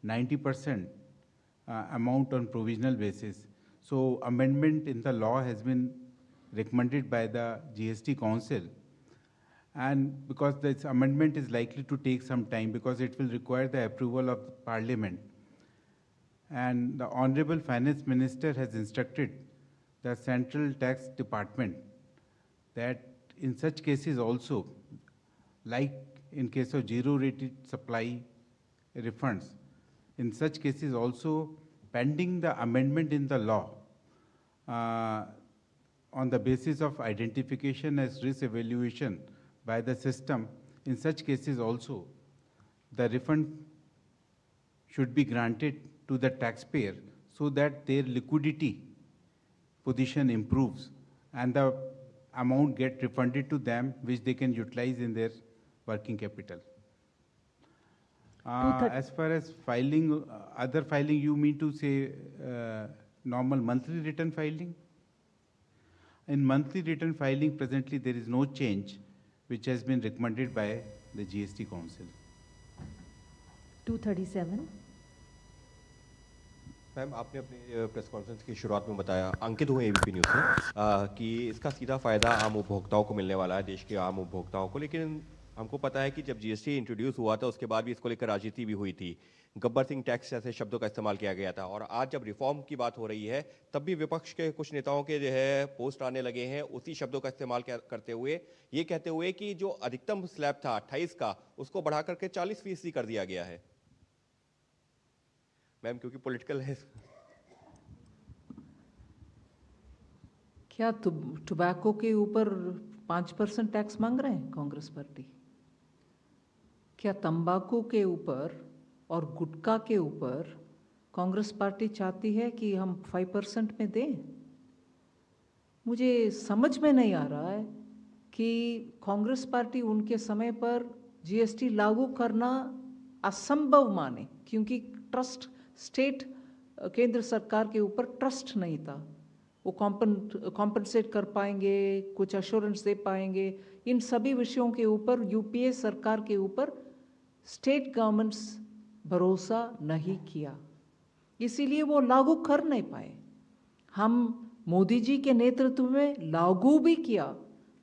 90% amount on provisional basis. So amendment in the law has been recommended by the GST Council. And because this amendment is likely to take some time because it will require the approval of the Parliament. And the Honorable Finance Minister has instructed the Central Tax Department that in such cases also, like in case of zero-rated supply refunds, in such cases also, pending the amendment in the law, on the basis of identification as risk evaluation by the system, in such cases also, the refund should be granted to the taxpayer so that their liquidity position improves and the amount get refunded to them which they can utilize in their working capital. As far as filing, other filing, you mean to say normal monthly return filing? In monthly return filing, presently there is no change which has been recommended by the GST Council. 237. Ma'am, आपने अपनी press conference की शुरुआत में बताया, अंकित हुए ABP news से, कि इसका सीधा फ़ायदा आम उपभोक्ताओं को मिलने वाला है, देश के आम उपभोक्ताओं को। लेकिन हमको पता है कि जब जीएसटी इंट्रोड्यूस हुआ था उसके बाद भी इसको लेकर राजनीति भी हुई थी, गब्बर सिंह टैक्स जैसे शब्दों का इस्तेमाल किया गया था। और आज जब रिफॉर्म की बात हो रही है तब भी विपक्ष के कुछ नेताओं के जो है पोस्ट आने लगे हैं उसी शब्दों का इस्तेमाल करते हुए, ये कहते हुए कि जो अधिकतम स्लैब था 28 का उसको बढ़ा करके 40% कर दिया गया है। मैम, क्योंकि पॉलिटिकल है। क्या टोबैको के ऊपर 5% टैक्स मांग रहे हैं कांग्रेस पार्टी? क्या तंबाकू के ऊपर और गुटखा के ऊपर कांग्रेस पार्टी चाहती है कि हम 5% में दें? मुझे समझ में नहीं आ रहा है कि कांग्रेस पार्टी उनके समय पर जीएसटी लागू करना असंभव माने, क्योंकि ट्रस्ट स्टेट केंद्र सरकार के ऊपर ट्रस्ट नहीं था। वो कॉम्पनसेट कर पाएंगे, कुछ अश्योरेंस दे पाएंगे, इन सभी विषयों के ऊपर यूपीए सरकार के ऊपर स्टेट गवर्नमेंट्स भरोसा नहीं किया, इसीलिए वो लागू कर नहीं पाए। हम मोदी जी के नेतृत्व में लागू भी किया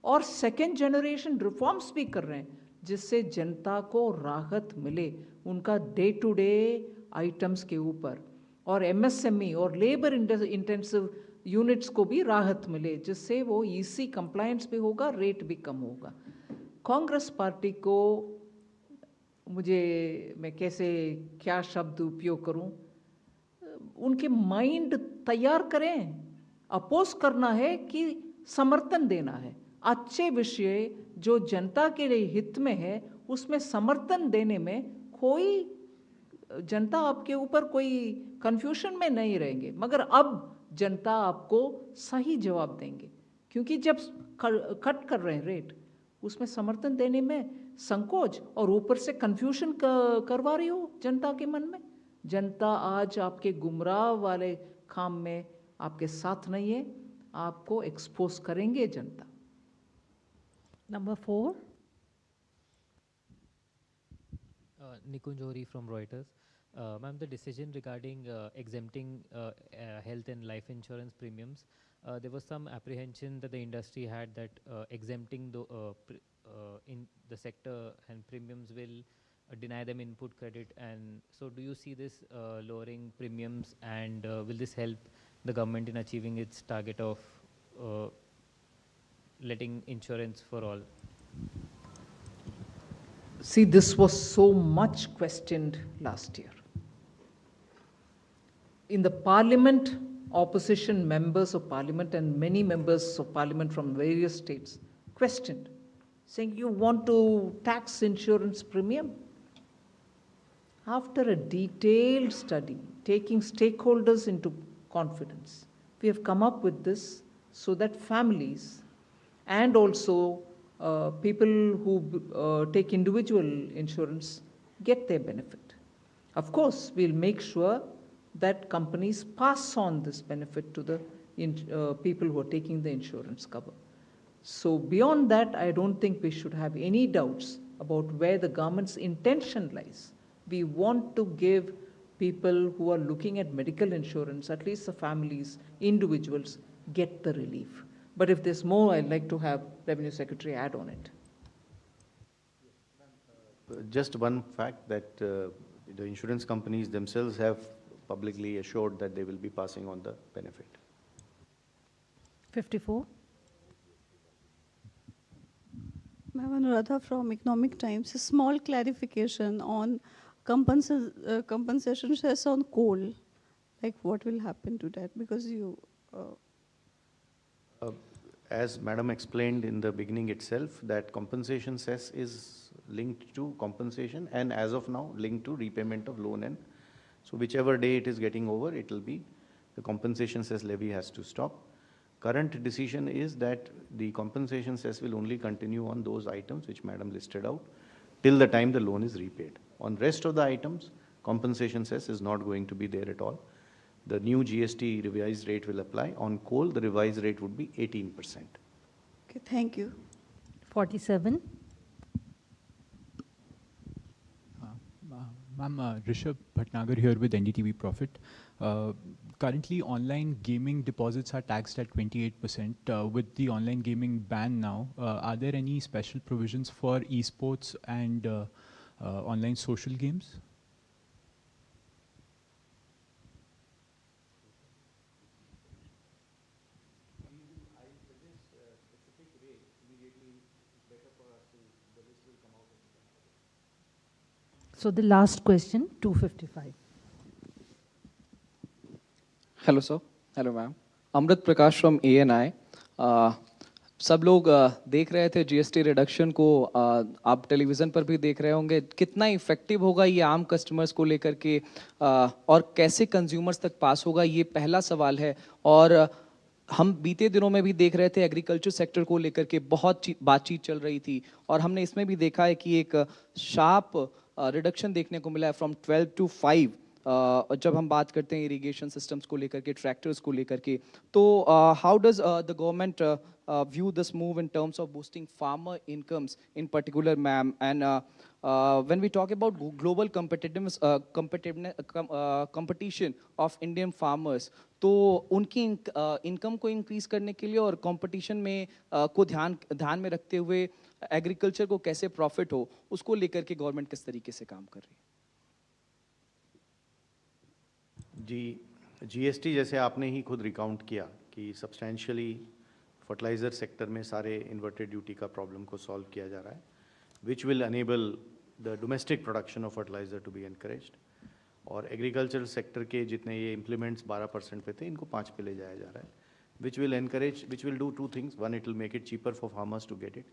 और सेकेंड जनरेशन रिफॉर्म्स भी कर रहे हैं जिससे जनता को राहत मिले उनका डे टू डे आइटम्स के ऊपर, और एमएसएमई और लेबर इंटेंसिव यूनिट्स को भी राहत मिले जिससे वो ईसी कंप्लायंस भी होगा, रेट भी कम होगा। कांग्रेस पार्टी को मैं कैसे क्या शब्द उपयोग करूं, उनके माइंड तैयार करें। अपोज करना है कि समर्थन देना है। अच्छे विषय जो जनता के लिए हित में है उसमें समर्थन देने में कोई जनता आपके ऊपर कोई कंफ्यूजन में नहीं रहेंगे, मगर अब जनता आपको सही जवाब देंगे, क्योंकि जब कट कर रहे हैं रेट उसमें समर्थन देने में संकोच और ऊपर से कंफ्यूजन करवा रही हो जनता के मन में। जनता आज आपके गुमराह वाले काम में आपके साथ नहीं है, आपको एक्सपोज करेंगे जनता। Number 4. Nikunj Johri from Reuters. Ma'am, the decision regarding exempting health and life insurance premiums, there was some apprehension that the industry had that exempting in the sector and premiums will deny them input credit. And so do you see this lowering premiums, and will this help the government in achieving its target of letting insurance for all? See, this was so much questioned last year. In the parliament, opposition members of parliament and many members of parliament from various states questioned, saying, you want to tax insurance premium? After a detailed study, taking stakeholders into confidence, we have come up with this so that families and also people who take individual insurance get their benefit. Of course, we'll make sure that companies pass on this benefit to the people who are taking the insurance cover. So beyond that, I don't think we should have any doubts about where the government's intention lies. We want to give people who are looking at medical insurance, at least the families, individuals, get the relief. But if there's more, I'd like to have Revenue Secretary add on it. Just one fact that the insurance companies themselves have publicly assured that they will be passing on the benefit. 54. Ma'am, Anuradha from Economic Times. A small clarification on compensation cess on coal. Like what will happen to that? Because you... As Madam explained in the beginning itself, that compensation cess is linked to compensation and as of now linked to repayment of loan, and so whichever day it is getting over, it will be, the compensation cess levy has to stop. Current decision is that the compensation cess will only continue on those items which Madam listed out till the time the loan is repaid. On rest of the items, compensation cess is not going to be there at all. The new GST revised rate will apply. On coal, the revised rate would be 18%. Okay, thank you. 47. Ma'am, Rishabh Bhatnagar here with NDTV Profit. Currently, online gaming deposits are taxed at 28%. With the online gaming ban now, are there any special provisions for esports and online social games? So the last question, 255. Hello sir, hello ma'am, Amrit Prakash from ANI। सब लोग देख रहे थे GST reduction को, आप television पर भी देख रहे होंगे। कितना इफेक्टिव होगा ये आम कस्टमर्स को लेकर के, और कैसे कंज्यूमर्स तक पास होगा, ये पहला सवाल है। और हम बीते दिनों में भी देख रहे थे एग्रीकल्चर सेक्टर को लेकर के बहुत बातचीत चल रही थी, और हमने इसमें भी देखा है कि एक शार्प रिडक्शन देखने को मिला है फ्रॉम 12 to 5। जब हम बात करते हैं इरिगेशन सिस्टम्स को लेकर के, ट्रैक्टर्स को लेकर के, तो how does the government view this move in terms of boosting farmer incomes in particular, ma'am? And when we talk about global competition of Indian farmers, तो उनकी इनकम को इंक्रीज करने के लिए और कंपटीशन में को ध्यान में रखते हुए एग्रीकल्चर को कैसे प्रॉफिट हो, उसको लेकर के गवर्नमेंट किस तरीके से काम कर रही है? जी, जीएसटी जैसे आपने ही खुद रिकाउंट किया कि सब्सटेंशियली फर्टिलाइज़र सेक्टर में सारे इन्वर्टेड ड्यूटी का प्रॉब्लम को सॉल्व किया जा रहा है, which will enable the domestic production of fertiliser to be encouraged. और एग्रीकल्चरल सेक्टर के जितने ये इम्प्लीमेंट्स 12% पे थे, इनको 5 पे ले जाया जा रहा है, which will encourage, which will do 2 things. One, it will make it cheaper for farmers to get it.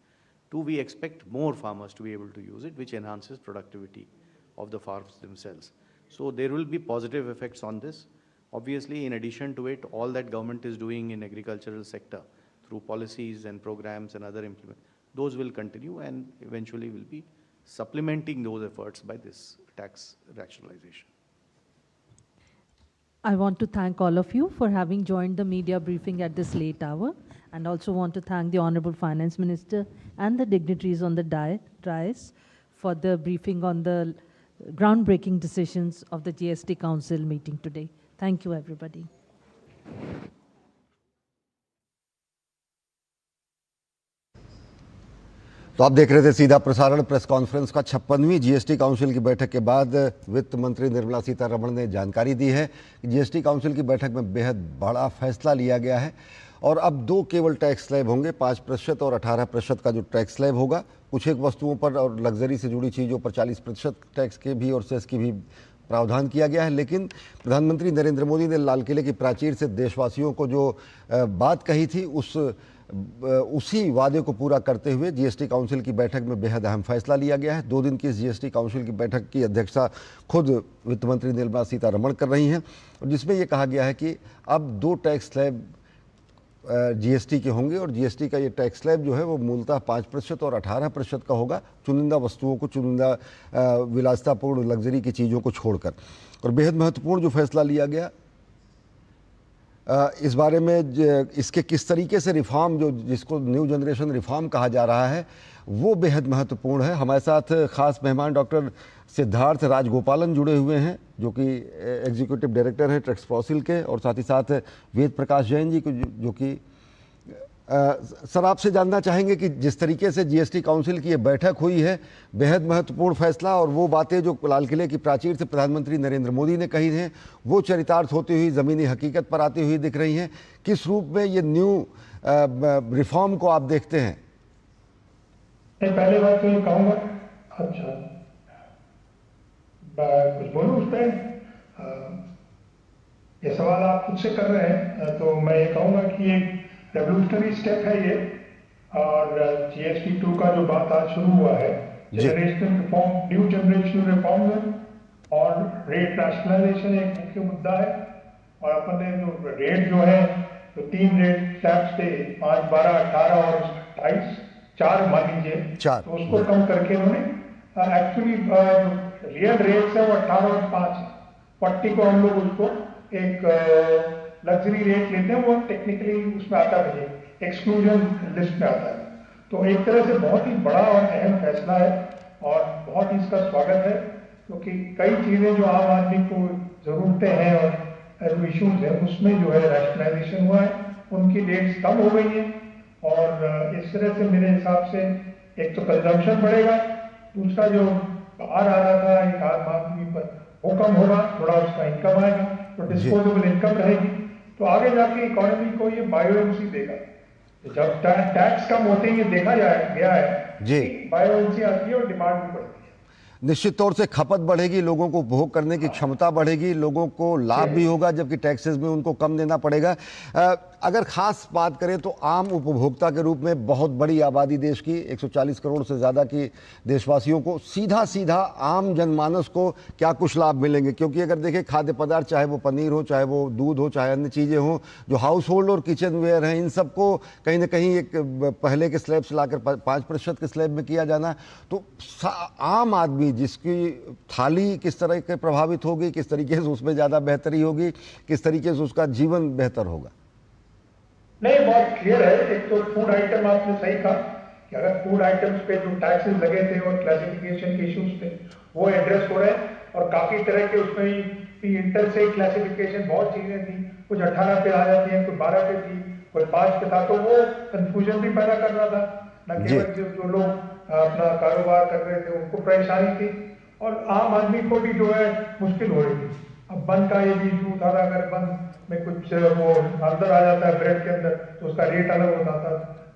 2, we expect more farmers to be able to use it, which enhances productivity of the farms themselves. So there will be positive effects on this. Obviously, in addition to it, all that government is doing in agricultural sector through policies and programs and other implement, those will continue and eventually will be supplementing those efforts by this tax rationalization. I want to thank all of you for having joined the media briefing at this late hour, and also want to thank the Honorable Finance Minister and the dignitaries on the dais for the briefing on the groundbreaking decisions of the GST Council meeting today. Thank you, everybody. तो आप देख रहे थे सीधा प्रसारण press conference का 56वीं GST council की बैठक के बाद वित्त मंत्री निर्मला सीतारमण ने जानकारी दी है कि जीएसटी काउंसिल की बैठक में बेहद बड़ा फैसला लिया गया है और अब 2 केवल टैक्स स्लैब होंगे, 5% और 18% का जो टैक्स स्लैब होगा। कुछ एक वस्तुओं पर और लग्जरी से जुड़ी चीज़ों पर 40% टैक्स के भी और सेस की भी प्रावधान किया गया है। लेकिन प्रधानमंत्री नरेंद्र मोदी ने लाल किले की प्राचीर से देशवासियों को जो बात कही थी उसी वादे को पूरा करते हुए जीएसटी काउंसिल की बैठक में बेहद अहम फैसला लिया गया है। 2 दिन की इस जीएसटी काउंसिल की बैठक की अध्यक्षता खुद वित्त मंत्री निर्मला सीतारमण कर रही हैं, और जिसमें ये कहा गया है कि अब 2 टैक्स स्लैब जीएसटी के होंगे और जीएसटी का ये टैक्स स्लैब जो है वो मूलतः 5% और 18% का होगा, चुनिंदा वस्तुओं को, चुनिंदा विलासितापूर्ण लग्जरी की चीज़ों को छोड़कर। और बेहद महत्वपूर्ण जो फैसला लिया गया इस बारे में इसके किस तरीके से रिफॉर्म, जो जिसको न्यू जनरेशन रिफॉर्म कहा जा रहा है, वो बेहद महत्वपूर्ण है। हमारे साथ ख़ास मेहमान डॉक्टर सिद्धार्थ राजगोपालन जुड़े हुए हैं, जो कि एग्जीक्यूटिव डायरेक्टर हैं टैक्स फॉसिल के, और साथ ही साथ वेद प्रकाश जैन जी को जो कि सर आपसे जानना चाहेंगे कि जिस तरीके से जीएसटी काउंसिल की ये बैठक हुई है, बेहद महत्वपूर्ण फैसला, और वो बातें जो लाल किले की प्राचीर से प्रधानमंत्री नरेंद्र मोदी ने कही हैं वो चरितार्थ होती हुई ज़मीनी हकीकत पर आती हुई दिख रही हैं। किस रूप में ये न्यू रिफॉर्म को आप देखते हैं? पहले बात तो ये कहूँगा, अच्छा कुछ बोलूँ उस पर? ये सवाल आप खुद से कर रहे हैं, तो मैं ये कहूँगा कि एक रेवोल्यूशनरी स्टेप है ये, और जीएसटी 2 का जो बात आज शुरू हुआ है, generational reform, new generational reform है, और रेट रैशनलाइजेशन एक मुख्य मुद्दा है। और अपन ने जो रेट जो है, तो 3 रेट स्लैब्स थे, 5, 12, 18 और 28, 4 मान लीजिए, तो उसको कम करके उन्होंने एक्चुअली रियल रेट्स है वो 18 और 5 है। 40 को हम लोग उसको एक लग्जरी रेट लेते हैं, वो टेक्निकली उसमें आता है, एक्सक्लूजन लिस्ट में आता है। तो एक तरह से बहुत ही बड़ा और अहम फैसला है, और बहुत ही इसका स्वागत है, क्योंकि कई चीज़ें जो आम आदमी को ज़रूरतें हैं और इशूज़ हैं, उसमें जो है रैशनलाइजेशन हुआ है, उनकी रेट्स कम हो गई हैं, और इस तरह से मेरे हिसाब से एक तो कंजम्पशन बढ़ेगा, दूसरा जो बाहर आ रहा था एक आम आदमी पर वो कम होगा, थोड़ा उसका इनकम आएगा, तो डिस्पोजेबल इनकम रहेगी, तो आगे जाके इकोनॉमी को ये बायोएंसी देगा। जब टैक्स कम होते ही ये देखा गया है कि बायोएंसी आती है और डिमांड भी बढ़ती है। निश्चित तौर से खपत बढ़ेगी, लोगों को उपभोग करने की क्षमता बढ़ेगी, लोगों को लाभ भी होगा, जबकि टैक्सेस में उनको कम देना पड़ेगा। अगर खास बात करें तो आम उपभोक्ता के रूप में बहुत बड़ी आबादी देश की 140 करोड़ से ज़्यादा की देशवासियों को सीधा आम जनमानस को क्या कुछ लाभ मिलेंगे? क्योंकि अगर देखें खाद्य पदार्थ, चाहे वो पनीर हो, चाहे वो दूध हो, चाहे अन्य चीज़ें हों, जो हाउस होल्ड और किचन वेयर हैं, इन सबको कहीं ना कहीं एक पहले के स्लैब से लाकर 5% के स्लैब में किया जाना, तो आम आदमी जिसकी थाली किस तरह के प्रभावित होगी, किस तरीके से उसमें ज़्यादा बेहतरी होगी, किस तरीके से उसका जीवन बेहतर होगा? नहीं, बहुत क्लियर है। एक तो फूड आइटम आपने सही कहा कि अगर फूड आइटम्स पे जो टैक्सेस लगे थे और क्लासिफिकेशन के इश्यूज थे वो एड्रेस हो रहे हैं, और काफी तरह के उसमें भी इंटर से क्लासिफिकेशन बहुत चीजें थी, कुछ 18 पे आ जाती हैं, कुछ 12 पे थी, कोई 5 पे था, तो वो कंफ्यूजन भी पैदा कर रहा था, न केवल जो लोग अपना कारोबार कर रहे थे उनको परेशानी थी, और आम आदमी को भी जो है मुश्किल हो रही थी। अब बन का ये भी इशू था, अगर बन में कुछ वो अंदर आ जाता है ब्रेड के अंदर तो उसका रेट अलग होता था,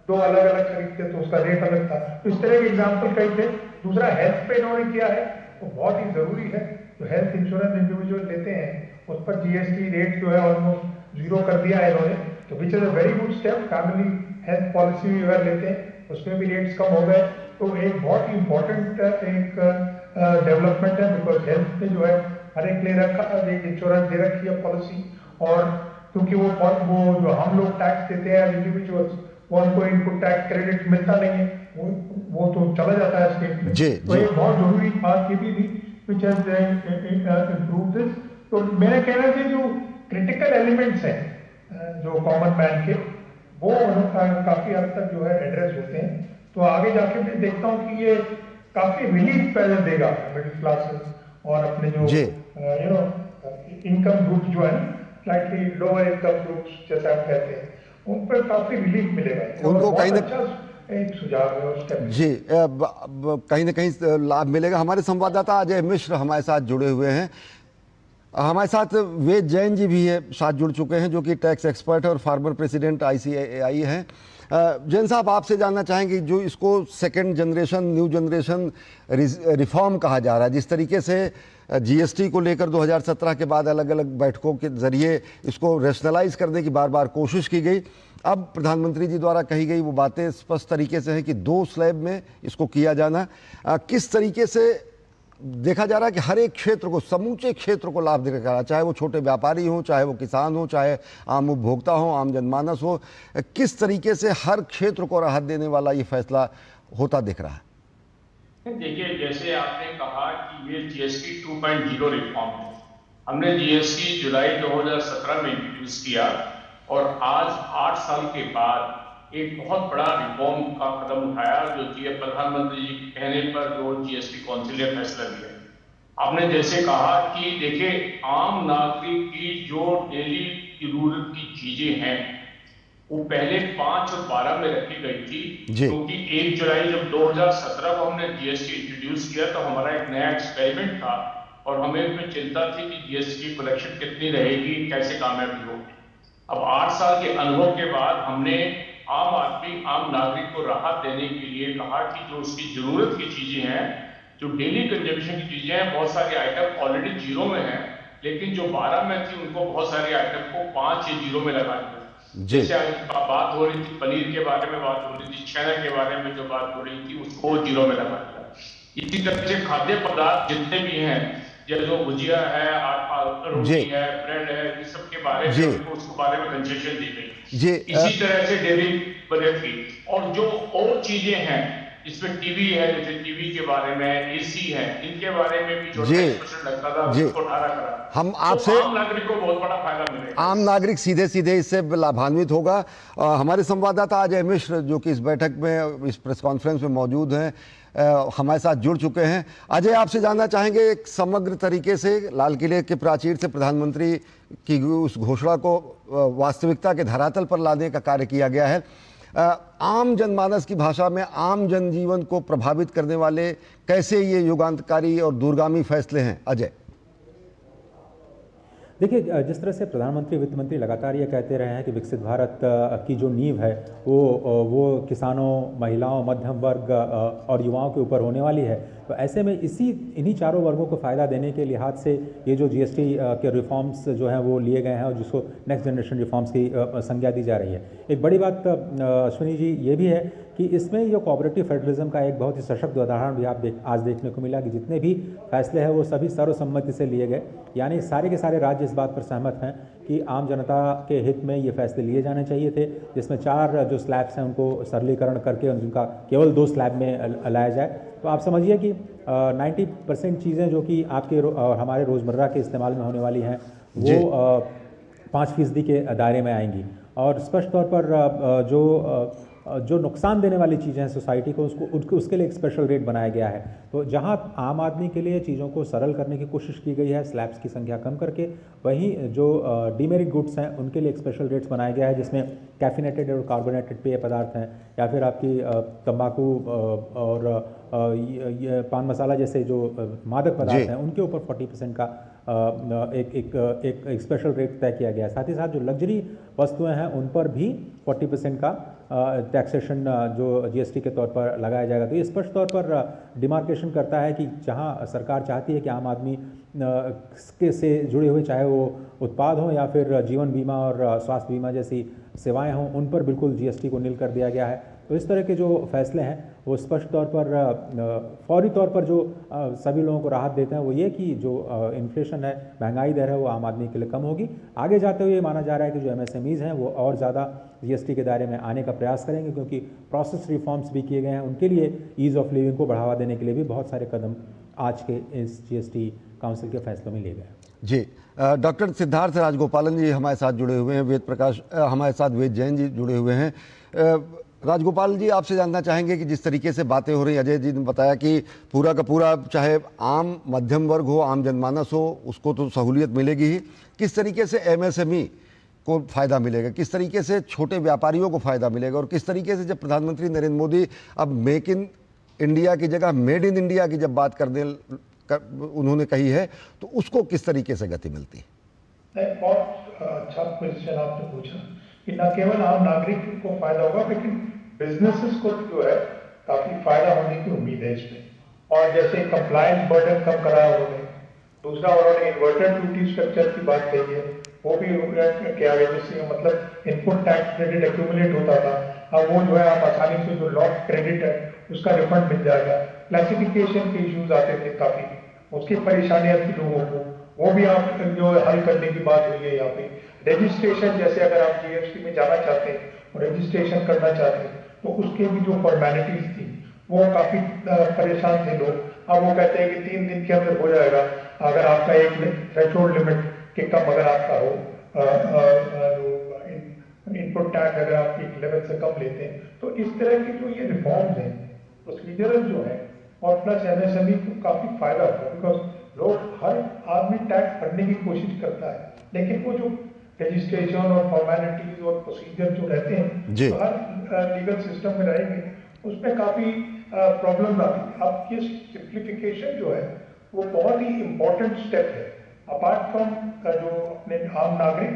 2 अलग अलग खरीदते तो उसका रेट अलग था। तो इस तरह के एग्जाम्पल कई थे। दूसरा हेल्थ पे इन्होंने किया है, वो बहुत ही जरूरी है। जो हेल्थ इंश्योरेंस इंडिविजुअल लेते हैं उस पर जीएसटी रेट जो है ऑलमोस्ट 0 कर दिया है इन्होंने, तो which is a very good step. Family health policy भी अगर लेते हैं उसमें भी रेट्स कम हो गए, तो एक बहुत ही इंपॉर्टेंट एक डेवलपमेंट है, बिकॉज हेल्थ में जो है हर एक ले रखा एक इंश्योरेंस दे रखी है पॉलिसी, और क्योंकि वो जो हम लोग टैक्स देते हैं इंडिविजुअल्स, वो उनको इनपुट टैक्स क्रेडिट मिलता नहीं है, वो तो चला जाता है स्टेट में। तो एक बहुत जरूरी बात ये भी थी विच हैज इम्प्रूव्ड दिस। तो मेरे कहने से जो क्रिटिकल एलिमेंट्स हैं जो कॉमन मैन के, वो काफी हद तक जो है एड्रेस होते हैं। तो आगे जाके मैं देखता हूँ कि ये काफी रिलीफ पैदा देगा मिडिल क्लासेस और अपने जो इनकम ग्रुप जो है स्लाइटली लोअर इनकम ग्रुप्स जैसे आप कहते हैं, उन पर काफी रिलीफ मिलेगा, उनको कहीं एक सुझाव है उस टाइप जी कहीं ना कहीं लाभ मिलेगा। हमारे संवाददाता अजय मिश्र हमारे साथ जुड़े हुए हैं, हमारे साथ वेद जैन जी भी है साथ जुड़ चुके हैं, जो कि टैक्स एक्सपर्ट है और फार्मर प्रेसिडेंट ICAI हैं। जैन साहब, आपसे जानना चाहेंगे जो इसको second generation new generation reform कहा जा रहा है, जिस तरीके से जीएसटी को लेकर 2017 के बाद अलग अलग बैठकों के जरिए इसको रैशनलाइज करने की बार बार कोशिश की गई, अब प्रधानमंत्री जी द्वारा कही गई वो बातें स्पष्ट तरीके से है कि 2 स्लैब में इसको किया जाना, किस तरीके से देखा जा रहा है कि हर एक क्षेत्र को, समूचे क्षेत्र को लाभ दिया जा रहा है, चाहे वो छोटे व्यापारी हों, चाहे वो किसान हो, चाहे आम उपभोक्ता हो, आम जनमानस हो, किस तरीके से हर क्षेत्र को राहत देने वाला ये फैसला होता दिख रहा है? देखिए, जैसे आपने कहा कि ये जीएसटी 2.0 रिफॉर्म है। हमने जीएसटी जुलाई 2017 में इंट्रोड्यूस किया और आज 8 साल के बाद एक बहुत बड़ा रिफॉर्म का कदम उठाया, जो प्रधानमंत्री जी के कहने पर जो जीएसटी काउंसिल ने फैसला लिया। आपने जैसे कहा कि देखिए आम नागरिक की जो डेली जरूरत की चीजें हैं वो पहले 5 और 12 में रखी गई थी, क्योंकि 1 जुलाई जब 2017 को हमने जीएसटी इंट्रोड्यूस किया तो हमारा एक नया एक्सपेरिमेंट था और हमें इसमें चिंता थी कि जीएसटी की कलेक्शन कितनी रहेगी, कैसे कामयाबी होगी। अब 8 साल के अनुभव के बाद हमने आम आदमी, आम नागरिक को राहत देने के लिए कहा कि जो उसकी जरूरत की चीजें हैं, जो डेली कंजम्पशन की चीजें हैं, बहुत सारी आइटम ऑलरेडी 0 में है, लेकिन जो 12 में थी उनको बहुत सारी आइटम को 5 या 0 में लगा दिया। जैसे बात हो रही थी पनीर के बारे में, बात हो रही थी छेना के बारे में, जो बात हो रही थी उसको 0 में लगा दिया। इसी तरह से खाद्य पदार्थ जितने भी हैं, जैसे जो भुजिया है, रोटी है, ब्रेड है, इस सब के बारे में उसको बारे में कंसेशन दी गई। इसी तरह से डेयरी प्रोडक्ट की और जो और चीजें हैं इसमें टीवी है, जैसे टीवी के बारे में, एसी है, इनके बारे में भी जो 10% लगता था उसको 18 करा। हम आपसे आम नागरिक को बहुत बड़ा फायदा मिलेगा। आम नागरिक सीधे सीधे इससे लाभान्वित होगा। हमारे संवाददाता अजय मिश्र जो कि इस बैठक में, इस प्रेस कॉन्फ्रेंस में मौजूद हैं, हमारे साथ जुड़ चुके हैं। अजय, आपसे जानना चाहेंगे एक समग्र तरीके से लाल किले के प्राचीर से प्रधानमंत्री की उस घोषणा को वास्तविकता के धरातल पर लाने का कार्य किया गया है। आम जनमानस की भाषा में आम जनजीवन को प्रभावित करने वाले कैसे ये युगांतकारी और दूरगामी फैसले हैं? अजय, देखिए, जिस तरह से प्रधानमंत्री, वित्त मंत्री लगातार ये कहते रहे हैं कि विकसित भारत की जो नींव है वो किसानों, महिलाओं, मध्यम वर्ग और युवाओं के ऊपर होने वाली है, तो ऐसे में इन्हीं चारों वर्गों को फ़ायदा देने के लिहाज से ये जो जीएसटी के रिफॉर्म्स जो हैं वो लिए गए हैं और जिसको नेक्स्ट जनरेशन रिफॉर्म्स की संज्ञा दी जा रही है। एक बड़ी बात अश्विनी जी ये भी है कि इसमें जो कोऑपरेटिव फेडरलिज्म का एक बहुत ही सशक्त उदाहरण भी आज देखने को मिला कि जितने भी फैसले हैं वो सभी सर्वसम्मति से लिए गए, यानी सारे के सारे राज्य इस बात पर सहमत हैं कि आम जनता के हित में ये फैसले लिए जाने चाहिए थे, जिसमें 4 जो स्लैब्स हैं उनको सरलीकरण करके उनका केवल 2 स्लैब में लाया जाए। तो आप समझिए कि 90% चीज़ें जो कि आपके और हमारे रोज़मर्रा के इस्तेमाल में होने वाली हैं वो 5% के दायरे में आएंगी और स्पष्ट तौर पर जो नुकसान देने वाली चीज़ें हैं सोसाइटी को उसके लिए एक स्पेशल रेट बनाया गया है। तो जहां आम आदमी के लिए चीज़ों को सरल करने की कोशिश की गई है, स्लैब्स की संख्या कम करके, वहीं जो डीमेरिट गुड्स हैं उनके लिए एक स्पेशल रेट्स बनाया गया है जिसमें कैफिनेटेड और कार्बोनेटेड पेय पदार्थ हैं या फिर आपकी तंबाकू और पान मसाला जैसे जो मादक पदार्थ हैं उनके ऊपर 40% का एक स्पेशल रेट तय किया गया है। साथ ही साथ जो लग्जरी वस्तुएं हैं उन पर भी 40% का टैक्सेशन जो जीएसटी के तौर पर लगाया जाएगा। तो ये स्पष्ट तौर पर डिमार्केशन करता है कि जहां सरकार चाहती है कि आम आदमी के से जुड़े हुए चाहे वो उत्पाद हों या फिर जीवन बीमा और स्वास्थ्य बीमा जैसी सेवाएं हों, उन पर बिल्कुल जीएसटी को नील कर दिया गया है। तो इस तरह के जो फैसले हैं वो स्पष्ट तौर पर फौरी तौर पर जो सभी लोगों को राहत देते हैं वो ये कि जो इन्फ्लेशन है, महंगाई दर है, वो आम आदमी के लिए कम होगी। आगे जाते हुए माना जा रहा है कि जो एमएसएमईज़ हैं वो और ज़्यादा जीएसटी के दायरे में आने का प्रयास करेंगे क्योंकि प्रोसेस रिफॉर्म्स भी किए गए हैं। उनके लिए ईज़ ऑफ लिविंग को बढ़ावा देने के लिए भी बहुत सारे कदम आज के इस जीएसटी काउंसिल के फैसलों में लिए गए। जी, डॉक्टर सिद्धार्थ राजगोपालन जी हमारे साथ जुड़े हुए हैं, वेद प्रकाश हमारे साथ वेद जैन जी जुड़े हुए हैं। राजगोपाल जी, आपसे जानना चाहेंगे कि जिस तरीके से बातें हो रही, अजय जी ने बताया कि पूरा का पूरा चाहे आम मध्यम वर्ग हो, आम जनमानस हो, उसको तो सहूलियत मिलेगी ही, किस तरीके से एमएसएमई को फ़ायदा मिलेगा, किस तरीके से छोटे व्यापारियों को फ़ायदा मिलेगा और किस तरीके से जब प्रधानमंत्री नरेंद्र मोदी अब मेक इन इंडिया की जगह मेड इन इंडिया की जब बात उन्होंने कही है तो उसको किस तरीके से गति मिलती है? बहुत अच्छा क्वेश्चन आपने पूछा कि न केवल आम नागरिक को फायदा होगा लेकिन बिजनेसेस को जो है काफी फायदा होने की उम्मीद है इसमें। और जैसे कंप्लायंस बर्डन कम करा उन्होंने, दूसरा उन्होंने इन्वर्टेड ड्यूटी स्ट्रक्चर की बात कही है, वो भी किया गया जिससे मतलब इनपुट टैक्स क्रेडिट एक्यूमुलेट होता था, अब वो जो है आप आसानी से जो लॉस्ट क्रेडिट है उसका रिफंड मिल जाएगा। क्लासिफिकेशन के इश्यूज आते थे काफी, उसकी परेशानियां थी लोगों को, वो भी आप जो हल करने की बात हुई है यहाँ पे। रजिस्ट्रेशन, जैसे अगर आप जीएसटी में जाना चाहते हैं और रजिस्ट्रेशन करना चाहते हैं तो उसके भी जो फॉर्मेलिटीज थी वो काफी परेशान थे लोग। अब वो कहते हैं कि 3 दिन के अंदर हो जाएगा अगर आपका एक थ्रेशोल्ड लिमिट के कम अगर आपका हो, इनपुट टैक्स अगर आप एक लेवल से कम लेते हैं। तो इस तरह की जो ये रिफॉर्म्स हैं, प्रोसीजरल जो है, और प्लस एमएसएमई को काफी फायदा होगा बिकॉज लोग हर आदमी टैक्स भरने की कोशिश करता है, लेकिन वो जो रजिस्ट्रेशन और फॉर्मेलिटीज और प्रोसीजर जो रहते हैं जी। तो हर लीगल सिस्टम में रहेंगे, उसमें काफ़ी प्रॉब्लम आती है। अब ये सिंप्लीफिकेशन जो है वो बहुत ही इम्पोर्टेंट स्टेप है। अपार्ट फ्रॉम जो अपने आम नागरिक,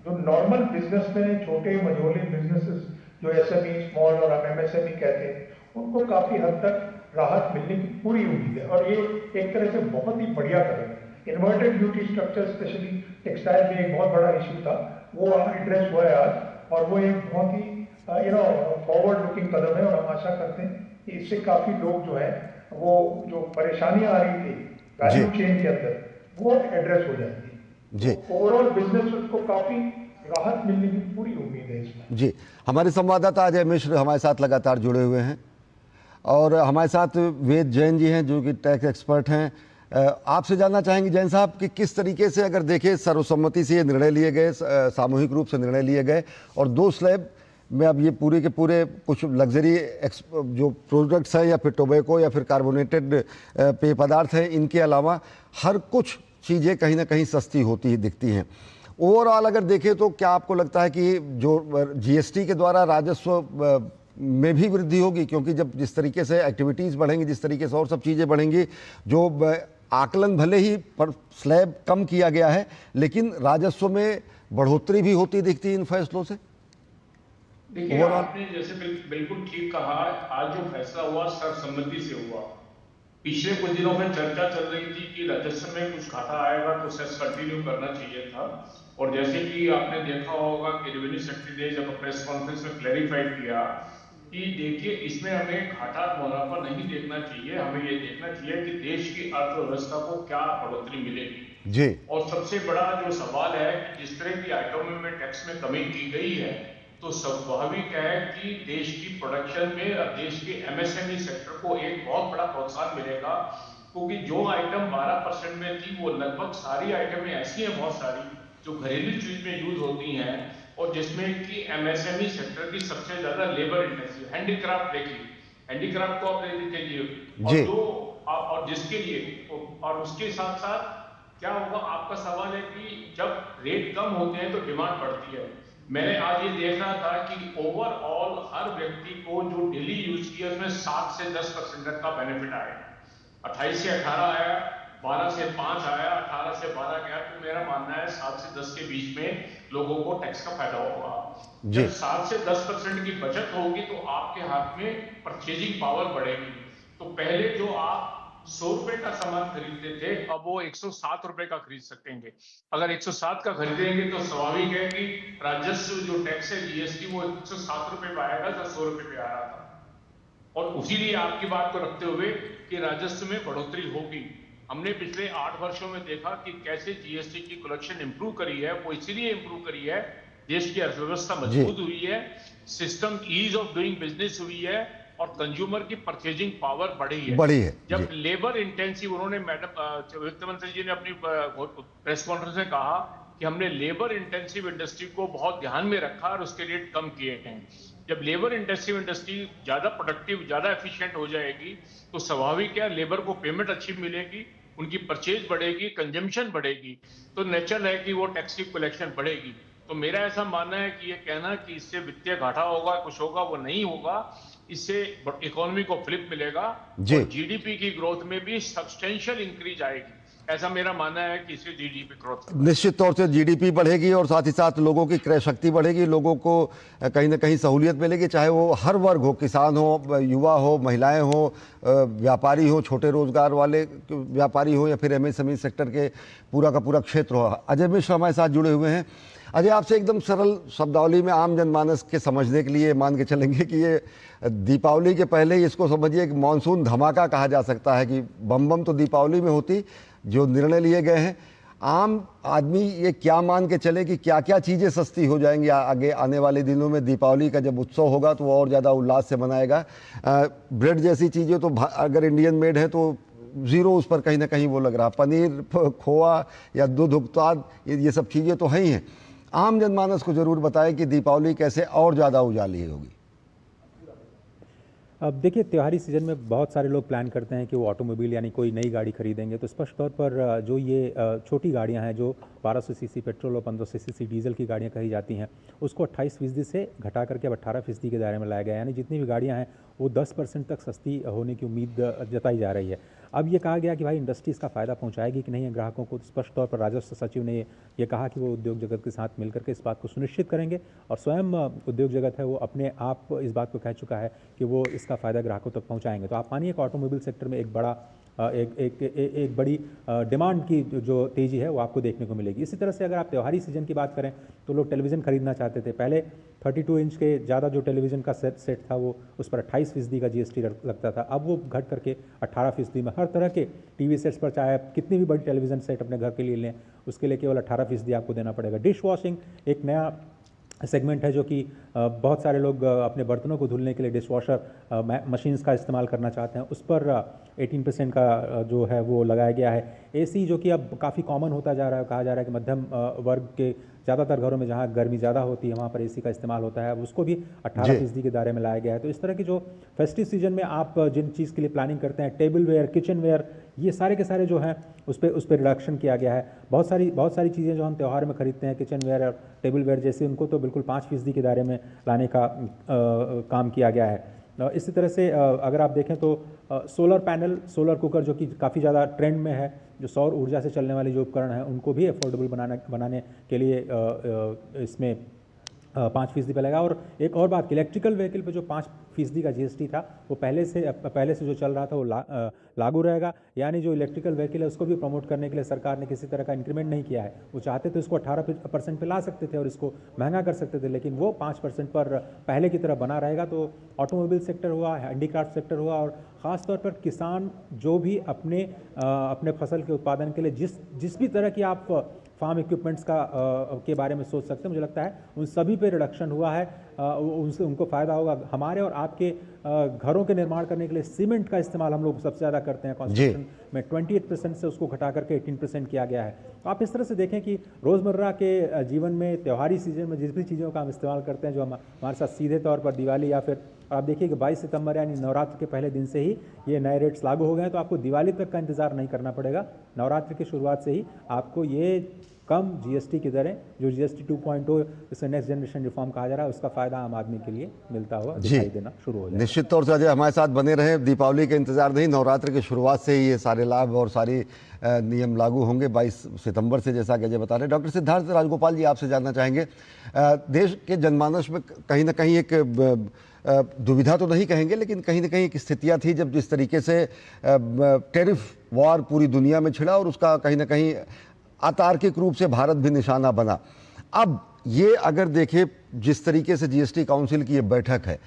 जो नॉर्मल बिजनेसमैन, छोटे मझोले बिजनेसेस जो SME, स्मॉल और MSME कहते हैं, उनको काफ़ी हद तक राहत मिलने की पूरी उम्मीद है। और ये एक तरह से बहुत ही बढ़िया कदम है। Inverted duty structure specially textile में एक बहुत बड़ा इशू था, वो एड्रेस हुआ है आज, और वो एक बहुत ही फॉरवर्ड लुकिंग कदम है। और हम आशा करते हैं कि इससे काफ़ी लोग जो है वो जो परेशानियां आ रही थी वैल्यू चेन के अंदर, वो एड्रेस हो जाएगी जी। ओवरऑल बिजनेस को काफ़ी राहत मिलने की पूरी उम्मीद है इसमें। जी, हमारे संवाददाता अजय मिश्र हमारे साथ लगातार जुड़े हुए हैं और हमारे साथ वेद जैन जी हैं जो कि टैक्स एक्सपर्ट हैं। आपसे जानना चाहेंगे जैन साहब कि किस तरीके से अगर देखें सर्वसम्मति से ये निर्णय लिए गए, सामूहिक रूप से निर्णय लिए गए, और 2 स्लैब में अब ये पूरे के पूरे कुछ लग्जरी जो प्रोडक्ट्स हैं या फिर टोबैको या फिर कार्बोनेटेड पेय पदार्थ हैं, इनके अलावा हर कुछ चीज़ें कहीं ना कहीं सस्ती होती ही दिखती हैं। ओवरऑल अगर देखें तो क्या आपको लगता है कि जो GST के द्वारा राजस्व में भी वृद्धि होगी, क्योंकि जब जिस तरीके से एक्टिविटीज़ बढ़ेंगी, जिस तरीके से और सब चीज़ें बढ़ेंगी, जो आकलन भले ही पर स्लैब कम किया गया है लेकिन राजस्व में बढ़ोतरी भी होती दिखती है इन फैसलों से? देखिए, आपने जैसे बिल्कुल ठीक कहा, आज जो फैसला हुआ सर्वसम्मति से हुआ। पिछले कुछ दिनों में चर्चा चल रही थी कि राजस्व में कुछ घाटा आएगा तो सेस कंटिन्यू करना चाहिए था, और जैसे कि आपने देखा होगा कि रेवेन्यू सेक्रेटरी ने जब प्रेस कॉन्फ्रेंस में क्लैरिफाइड किया कि देखिए इसमें हमें घाटा मुनाफा नहीं देखना चाहिए, हमें ये देखना चाहिए कि देश की अर्थव्यवस्था को क्या बढ़ोतरी मिलेगी जी। और सबसे बड़ा जो सवाल है कि जिस तरह की आइटमों में टैक्स में कमी की गई है तो स्वाभाविक है कि देश की प्रोडक्शन में और देश के MSME सेक्टर को एक बहुत बड़ा प्रोत्साहन मिलेगा, क्योंकि जो आइटम 12% में थी वो लगभग सारी आइटमें ऐसी हैं बहुत सारी जो घरेलू चीज में यूज होती हैं, और जिसमें कि MSME सेक्टर की सबसे ज्यादा लेबर इंटेंसिव हैंडीक्राफ्ट, देखिए हैंडीक्राफ्ट को आप ले लीजिए, और जो और जिसके लिए और उसके साथ साथ क्या होगा, आपका सवाल है कि जब रेट कम होते हैं तो डिमांड बढ़ती है। मैंने आज ये देख रहा था कि ओवरऑल हर व्यक्ति को जो डेली यूज किया उसमें 7 से 10% का बेनिफिट आया। 28 से 18 आया, 12 से 5 आया, 18 से 12 गया, तो मेरा मानना है 7 से 10 के बीच में लोगों को टैक्स का फायदा होगा। जब 7 से 10% की बचत होगी तो आपके हाथ में परचेजिंग पावर बढ़ेगी। तो पहले जो आप 100 रुपए का सामान खरीदते थे, अब वो 107 रुपए का खरीद सकेंगे। अगर 107 का खरीदेंगे तो स्वाभाविक है कि राजस्व जो टैक्स है GST वो 107 रुपए पे आएगा जो 100 रुपए पे आ रहा था। और उसीलिए आपकी बात को रखते हुए कि राजस्व में बढ़ोतरी होगी। हमने पिछले 8 वर्षों में देखा कि कैसे GST की कलेक्शन इंप्रूव करी है, वो इसीलिए इंप्रूव करी है, देश की अर्थव्यवस्था मजबूत हुई है, system ease of doing business हुई है, और कंज्यूमर की परचेजिंग पावर बढ़ी है। जब लेबर इंटेंसिव, उन्होंने मैडम वित्त मंत्री जी ने अपनी प्रेस कॉन्फ्रेंस में कहा कि हमने लेबर इंटेंसिव इंडस्ट्री को बहुत ध्यान में रखा और उसके रेट कम किए हैं। जब लेबर इंटेंसिव इंडस्ट्री ज्यादा प्रोडक्टिव, ज्यादा एफिशिएंट हो जाएगी तो स्वाभाविक है लेबर को पेमेंट अच्छी मिलेगी, उनकी परचेज बढ़ेगी, कंजम्पशन बढ़ेगी, तो नेचुरल है कि वो टैक्स की कलेक्शन बढ़ेगी। तो मेरा ऐसा मानना है कि ये कहना कि इससे वित्तीय घाटा होगा, कुछ होगा, वो नहीं होगा। इससे इकोनॉमी को फ्लिप मिलेगा और GDP की ग्रोथ में भी सब्सटेंशियल इंक्रीज आएगी। ऐसा मेरा मानना है कि इससे GDP ग्रोथ निश्चित तौर से GDP बढ़ेगी और साथ ही साथ लोगों की क्रय शक्ति बढ़ेगी, लोगों को कहीं ना कहीं सहूलियत मिलेगी, चाहे वो हर वर्ग हो, किसान हो, युवा हो, महिलाएं हो, व्यापारी हो, छोटे रोजगार वाले व्यापारी हो, या फिर MSME सेक्टर के पूरा का पूरा क्षेत्र हो। अजय मिश्र हमारे साथ जुड़े हुए हैं। अजय, आपसे एकदम सरल शब्दावली में आम जनमानस के समझने के लिए मान के चलेंगे कि ये दीपावली के पहले ही इसको समझिए कि मानसून धमाका कहा जा सकता है, कि बम बम तो दीपावली में होती, जो निर्णय लिए गए हैं। आम आदमी ये क्या मान के चले कि क्या क्या चीज़ें सस्ती हो जाएंगी आगे आने वाले दिनों में? दीपावली का जब उत्सव होगा तो वो और ज़्यादा उल्लास से मनाएगा। ब्रेड जैसी चीज़ें तो अगर इंडियन मेड है तो ज़ीरो उस पर कहीं ना कहीं वो लग रहा, पनीर, खोआ या दूध उत्पाद, ये सब चीज़ें तो हैं ही हैं। आम जनमानस को जरूर बताएं कि दीपावली कैसे और ज़्यादा उजाली होगी। अब देखिए, त्योहारी सीजन में बहुत सारे लोग प्लान करते हैं कि वो ऑटोमोबाइल यानी कोई नई गाड़ी खरीदेंगे, तो स्पष्ट तौर पर जो ये छोटी गाड़ियां हैं जो 1200 सीसी पेट्रोल और 1500 सीसी डीजल की गाड़ियां कही जाती हैं, उसको 28% से घटा करके अब 18% के दायरे में लाया गया है। यानी जितनी भी गाड़ियां हैं वो 10% तक सस्ती होने की उम्मीद जताई जा रही है। अब ये कहा गया कि भाई इंडस्ट्री इसका फ़ायदा पहुंचाएगी कि नहीं है ग्राहकों को, तो स्पष्ट तौर पर राजस्व सचिव ने ये कहा कि वो उद्योग जगत के साथ मिलकर के इस बात को सुनिश्चित करेंगे, और स्वयं उद्योग जगत है वो अपने आप इस बात को कह चुका है कि वो इसका फ़ायदा ग्राहकों तक पहुंचाएंगे। तो आप मानिए कि ऑटोमोबाइल सेक्टर में एक बड़ी डिमांड की जो तेज़ी है वो आपको देखने को मिलेगी। इसी तरह से अगर आप त्योहारी सीजन की बात करें तो लोग टेलीविज़न खरीदना चाहते थे। पहले 32 इंच के ज़्यादा जो टेलीविज़न का सेट था वो उस पर 28% का GST लगता था, अब वो घट करके 18% में हर तरह के टीवी सेट्स पर, चाहे आप कितनी भी बड़ी टेलीविज़न सेट अपने घर के लिए लें, उसके लिए केवल 18% आपको देना पड़ेगा। डिश वॉशिंग एक नया सेगमेंट है जो कि बहुत सारे लोग अपने बर्तनों को धुलने के लिए डिश वॉशर मशीन्स का इस्तेमाल करना चाहते हैं, उस पर 18% का जो है वो लगाया गया है। AC जो कि अब काफ़ी कॉमन होता जा रहा है, कहा जा रहा है कि मध्यम वर्ग के ज़्यादातर घरों में जहाँ गर्मी ज़्यादा होती है वहाँ पर AC का इस्तेमाल होता है, अब उसको भी 18% के दायरे में लाया गया है। तो इस तरह की जो फेस्टिव सीजन में आप जिन चीज़ के लिए प्लानिंग करते हैं, टेबल वेयर, किचन वेयर, ये सारे के सारे जो हैं उस पर रिडक्शन किया गया है। बहुत सारी चीज़ें जो हम त्यौहार में खरीदते हैं, किचन वेयर और टेबल वेयर जैसे, उनको तो बिल्कुल 5% के दायरे में लाने का काम किया गया है। इसी तरह से अगर आप देखें तो सोलर पैनल, सोलर कुकर जो कि काफ़ी ज़्यादा ट्रेंड में है, जो सौर ऊर्जा से चलने वाले जो उपकरण हैं उनको भी अफोर्डेबल बनाने के लिए इसमें 5% पे लगा। और एक और बात, इलेक्ट्रिकल व्हीकल पे जो 5% का GST था वो पहले से जो चल रहा था वो लागू रहेगा। यानी जो इलेक्ट्रिकल व्हीकल है उसको भी प्रमोट करने के लिए सरकार ने किसी तरह का इंक्रीमेंट नहीं किया है। वो चाहते तो इसको 18% पे ला सकते थे और इसको महंगा कर सकते थे, लेकिन वो 5% पर पहले की तरह बना रहेगा। तो ऑटोमोबाइल सेक्टर हुआ, हैंडीक्राफ्ट सेक्टर हुआ, और ख़ास तौर पर किसान जो भी अपने फसल के उत्पादन के लिए जिस भी तरह की आप फार्म इक्विपमेंट्स के बारे में सोच सकते हैं, मुझे लगता है उन सभी पे रिडक्शन हुआ है। उनसे उनको फ़ायदा होगा। हमारे और आपके घरों के निर्माण करने के लिए सीमेंट का इस्तेमाल हम लोग सबसे ज़्यादा करते हैं कंस्ट्रक्शन में, 28% से उसको घटा करके 18% किया गया है। तो आप इस तरह से देखें कि रोज़मर्रा के जीवन में त्योहारी सीजन में जिस भी चीज़ों का हम इस्तेमाल करते हैं, जो हमारे साथ सीधे तौर पर दिवाली, या फिर आप देखिए कि 22 सितंबर यानी नवरात्र के पहले दिन से ही ये नए रेट्स लागू हो गए हैं, तो आपको दिवाली तक का इंतज़ार नहीं करना पड़ेगा। नवरात्र की शुरुआत से ही आपको ये कम GST की दरें, जो GST 2.0 इसे नेक्स्ट जनरेशन रिफॉर्म कहा जा रहा है, उसका फ़ायदा आम आदमी के लिए मिलता हुआ दिखाई देना शुरू हो जाएगा। निश्चित तौर से अजय हमारे साथ बने रहे, दीपावली के इंतजार नहीं, नवरात्र की शुरुआत से ही ये सारे लाभ और सारी नियम लागू होंगे 22 सितंबर से, जैसा कि अजय बता रहे हैं। डॉक्टर सिद्धार्थ राजगोपाल जी, आपसे जानना चाहेंगे, देश के जनमानस में कहीं ना कहीं एक दुविधा तो नहीं कहेंगे, लेकिन कहीं ना कहीं एक स्थितियाँ थी जब जिस तरीके से टैरिफ वॉर पूरी दुनिया में छिड़ा और उसका कहीं ना कहीं अतार्किक रूप से भारत भी निशाना बना। अब ये अगर देखें जिस तरीके से GST काउंसिल की ये बैठक है,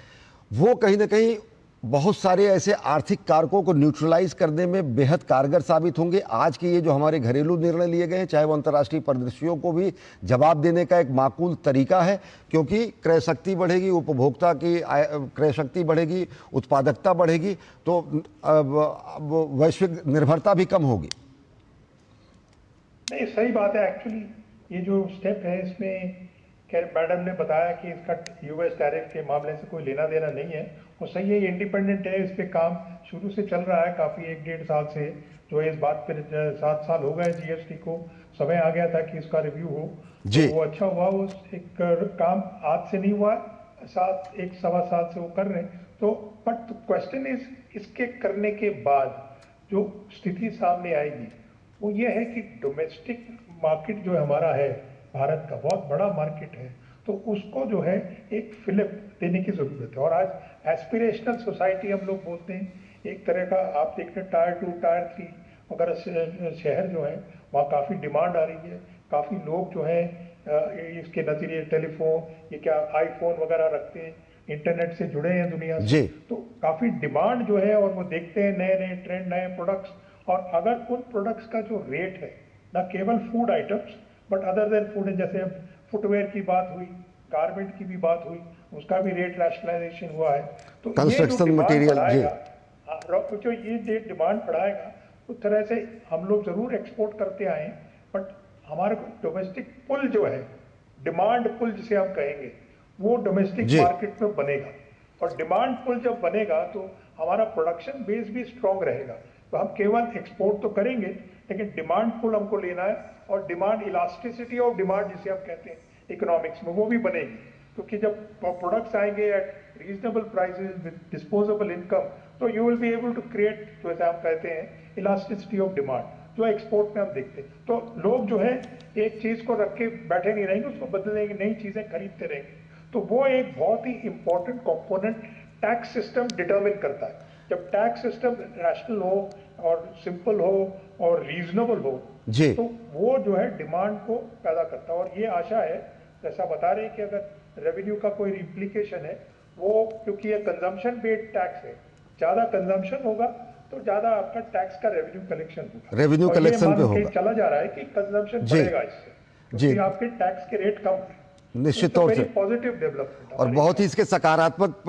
वो कहीं ना कहीं बहुत सारे ऐसे आर्थिक कारकों को न्यूट्रलाइज करने में बेहद कारगर साबित होंगे। आज के ये जो हमारे घरेलू निर्णय लिए गए हैं, चाहे वो अंतर्राष्ट्रीय परिदृश्यों को भी जवाब देने का एक माकूल तरीका है, क्योंकि क्रय शक्ति बढ़ेगी, उपभोक्ता की क्रय शक्ति बढ़ेगी, उत्पादकता बढ़ेगी, तो वैश्विक निर्भरता भी कम होगी। नहीं, सही बात है। एक्चुअली ये जो स्टेप है इसमें मैडम ने बताया कि इसका US टैरिफ के मामले से कोई लेना देना नहीं है, वो सही है, ये इंडिपेंडेंट है। इस पे काम शुरू से चल रहा है काफ़ी 1-1.5 साल से, जो इस बात पर 7 साल हो गए GST को, समय आ गया था कि इसका रिव्यू हो। तो वो अच्छा हुआ, वो एक काम आज से नहीं हुआ, 1-1.25 साल से वो कर रहे हैं। तो बट क्वेश्चन इज, इसके करने के बाद जो स्थिति सामने आएगी वो ये है कि डोमेस्टिक मार्केट जो हमारा है, भारत का बहुत बड़ा मार्केट है, तो उसको जो है एक फिलिप देने की ज़रूरत है। और आज एस्पिरेशनल सोसाइटी हम लोग बोलते हैं, एक तरह का आप देखते हैं टायर 2, टायर 3 वगैरह शहर जो है, वहाँ काफ़ी डिमांड आ रही है। काफ़ी लोग जो हैं इसके नज़रिए टेलीफोन, ये क्या आईफोन वगैरह रखते हैं, इंटरनेट से जुड़े हैं दुनिया से, तो काफ़ी डिमांड जो है, और वो देखते हैं नए नए ट्रेंड, नए प्रोडक्ट्स। और अगर उन प्रोडक्ट्स का जो रेट है, ना केवल food items but other than food, जैसे अब फुटवेयर की बात हुई, गारमेंट की भी बात हुई, उसका भी रेट रैशनलाइजेशन हुआ है। तो कंस्ट्रक्शन मटेरियल जो ये डिमांड बढ़ाएगा, उस तरह से हम लोग जरूर एक्सपोर्ट करते आए, बट हमारे डोमेस्टिक पुल जो है, डिमांड पुल जिसे हम कहेंगे, वो डोमेस्टिक मार्केट में बनेगा। और डिमांड पुल जब बनेगा तो हमारा प्रोडक्शन बेस भी स्ट्रांग रहेगा। तो हम केवल एक्सपोर्ट तो करेंगे, लेकिन डिमांड पुल हमको लेना है, और डिमांड इलास्टिसिटी ऑफ डिमांड जिसे हम कहते हैं इकोनॉमिक्स में, वो भी बनेगी। क्योंकि जब प्रोडक्ट्स आएंगे at reasonable prices with disposable income, तो you will be able to create, जैसे हम कहते हैं, इलास्टिसिटी ऑफ डिमांड, जो एक्सपोर्ट में हम देखते हैं। तो लोग जो है एक चीज को रख के बैठे नहीं रहेंगे, उसको बदलेंगे, नई चीजें खरीदते रहेंगे। तो वो एक बहुत ही important component tax system determine करता है। जब टैक्स सिस्टम रैशनल हो और सिंपल हो और रीजनेबल हो, तो वो जो है डिमांड को पैदा करता है। और ये आशा है, जैसा बता रहे हैं, कि अगर रेवेन्यू का कोई रिप्लिकेशन है, वो क्योंकि ये कंजम्पशन बेस्ड टैक्स है, ज्यादा कंजम्पशन होगा तो ज्यादा आपका टैक्स का रेवेन्यू कलेक्शन होगा, रेवेन्यू कलेक्शन पे होगा। चला जा रहा है कि कंजम्पशन बढ़ेगा इससे, क्योंकि आपके टैक्स के रेट कम है, निश्चित तौर से पॉजिटिव डेवलपमेंट। और बहुत ही इसके सकारात्मक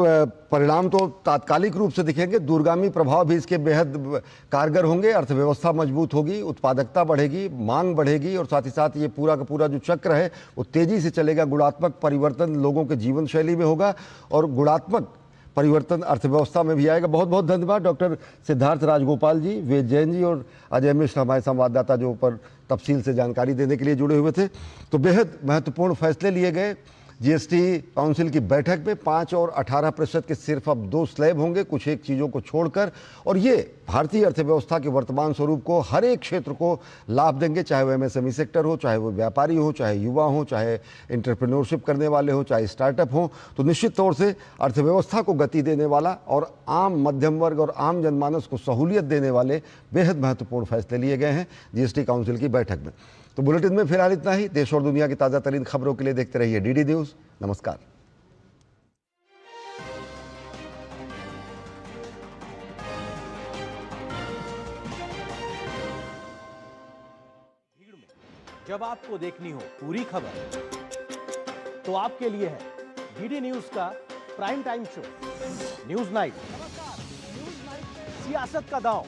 परिणाम तो तात्कालिक रूप से दिखेंगे, दूरगामी प्रभाव भी इसके बेहद कारगर होंगे। अर्थव्यवस्था मजबूत होगी, उत्पादकता बढ़ेगी, मांग बढ़ेगी, और साथ ही साथ ये पूरा का पूरा जो चक्र है वो तेजी से चलेगा। गुणात्मक परिवर्तन लोगों के जीवन शैली में होगा और गुणात्मक परिवर्तन अर्थव्यवस्था में भी आएगा। बहुत बहुत धन्यवाद डॉक्टर सिद्धार्थ राजगोपाल जी, वेद जैन जी और अजय मिश्र, हमारे संवाददाता, जो ऊपर तफसील से जानकारी देने के लिए जुड़े हुए थे। तो बेहद महत्वपूर्ण फैसले लिए गए जीएसटी काउंसिल की बैठक में। 5 और 18% के सिर्फ अब 2 स्लैब होंगे, कुछ एक चीज़ों को छोड़कर, और ये भारतीय अर्थव्यवस्था के वर्तमान स्वरूप को हर एक क्षेत्र को लाभ देंगे, चाहे वो एमएसएमई सेक्टर हो, चाहे वो व्यापारी हो, चाहे युवा हो, चाहे एंटरप्रेन्योरशिप करने वाले हो, चाहे स्टार्टअप हो। तो निश्चित तौर से अर्थव्यवस्था को गति देने वाला और आम मध्यम वर्ग और आम जनमानस को सहूलियत देने वाले बेहद महत्वपूर्ण फैसले लिए गए हैं जीएसटी काउंसिल की बैठक में। तो बुलेटिन में फिलहाल इतना ही। देश और दुनिया की ताज़ा तरीन खबरों के लिए देखते रहिए डीडी न्यूज़। नमस्कार। जब आपको देखनी हो पूरी खबर, तो आपके लिए है डीडी न्यूज़ का prime time show news night. सियासत का दांव,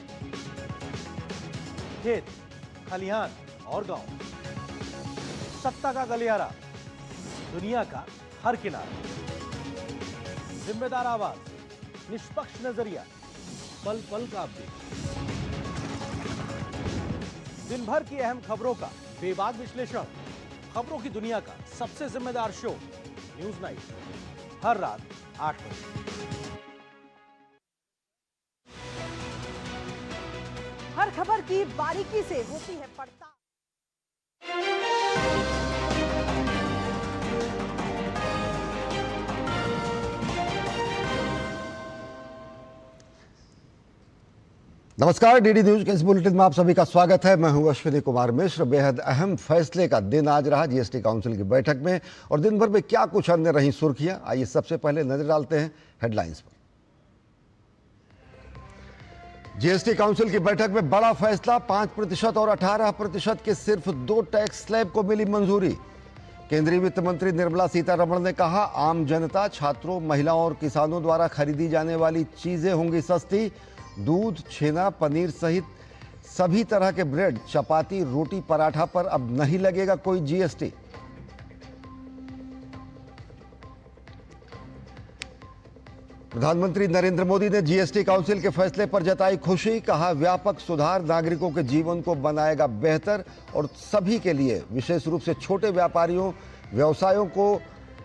खेत खलिहान और गांव, सत्ता का गलियारा, दुनिया का हर किनारा, जिम्मेदार आवाज, निष्पक्ष नजरिया, पल पल का अपडेट, दिन भर की अहम खबरों का बेबाक विश्लेषण, खबरों की दुनिया का सबसे जिम्मेदार शो न्यूज़ नाइट, हर रात 8 बजे। हर खबर की बारीकी से होती है पड़ताल। नमस्कार, डीडी न्यूज के इस बुलेटिन में आप सभी का स्वागत है। मैं हूं अश्विनी कुमार मिश्र। बेहद अहम फैसले का दिन आज रहा जीएसटी काउंसिल की बैठक में, और दिन भर में क्या कुछ अन्य रही सुर्खियां, आइए सबसे पहले नजर डालते हैं हेडलाइंस पर। जीएसटी काउंसिल की बैठक में बड़ा फैसला, 5% और 18% के सिर्फ 2 टैक्स स्लैब को मिली मंजूरी। केंद्रीय वित्त मंत्री निर्मला सीतारमण ने कहा, आम जनता, छात्रों, महिलाओं और किसानों द्वारा खरीदी जाने वाली चीजें होंगी सस्ती। दूध, छेना, पनीर सहित सभी तरह के ब्रेड, चपाती, रोटी, पराठा पर अब नहीं लगेगा कोई जीएसटी। प्रधानमंत्री नरेंद्र मोदी ने जीएसटी काउंसिल के फैसले पर जताई खुशी, कहा व्यापक सुधार नागरिकों के जीवन को बनाएगा बेहतर और सभी के लिए, विशेष रूप से छोटे व्यापारियों, व्यवसायों को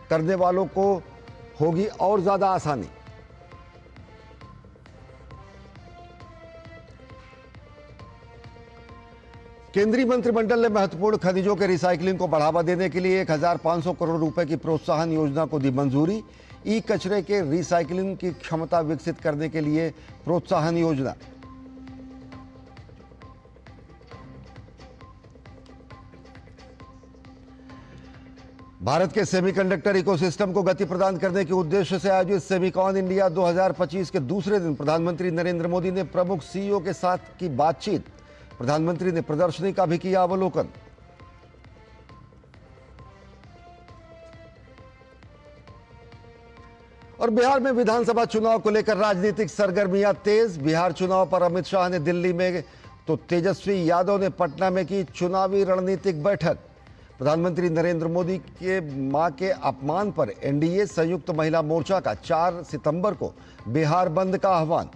करने वालों को होगी और ज्यादा आसानी। केंद्रीय मंत्रिमंडल ने महत्वपूर्ण खनिजों के रिसाइकलिंग को बढ़ावा देने के लिए 1500 करोड़ रुपए की प्रोत्साहन योजना को दी मंजूरी। ई कचरे के रिसाइकलिंग की क्षमता विकसित करने के लिए प्रोत्साहन योजना। भारत के सेमीकंडक्टर इकोसिस्टम को गति प्रदान करने के उद्देश्य से आयोजित सेमिकॉन इंडिया 2025 के दूसरे दिन प्रधानमंत्री नरेंद्र मोदी ने प्रमुख सीईओ के साथ की बातचीत। प्रधानमंत्री ने प्रदर्शनी का भी किया अवलोकन। और बिहार में विधानसभा चुनाव को लेकर राजनीतिक सरगर्मियां तेज। बिहार चुनाव पर अमित शाह ने दिल्ली में तो तेजस्वी यादव ने पटना में की चुनावी रणनीतिक बैठक। प्रधानमंत्री नरेंद्र मोदी के मां के अपमान पर एनडीए संयुक्त महिला मोर्चा का 4 सितंबर को बिहार बंद का आह्वान।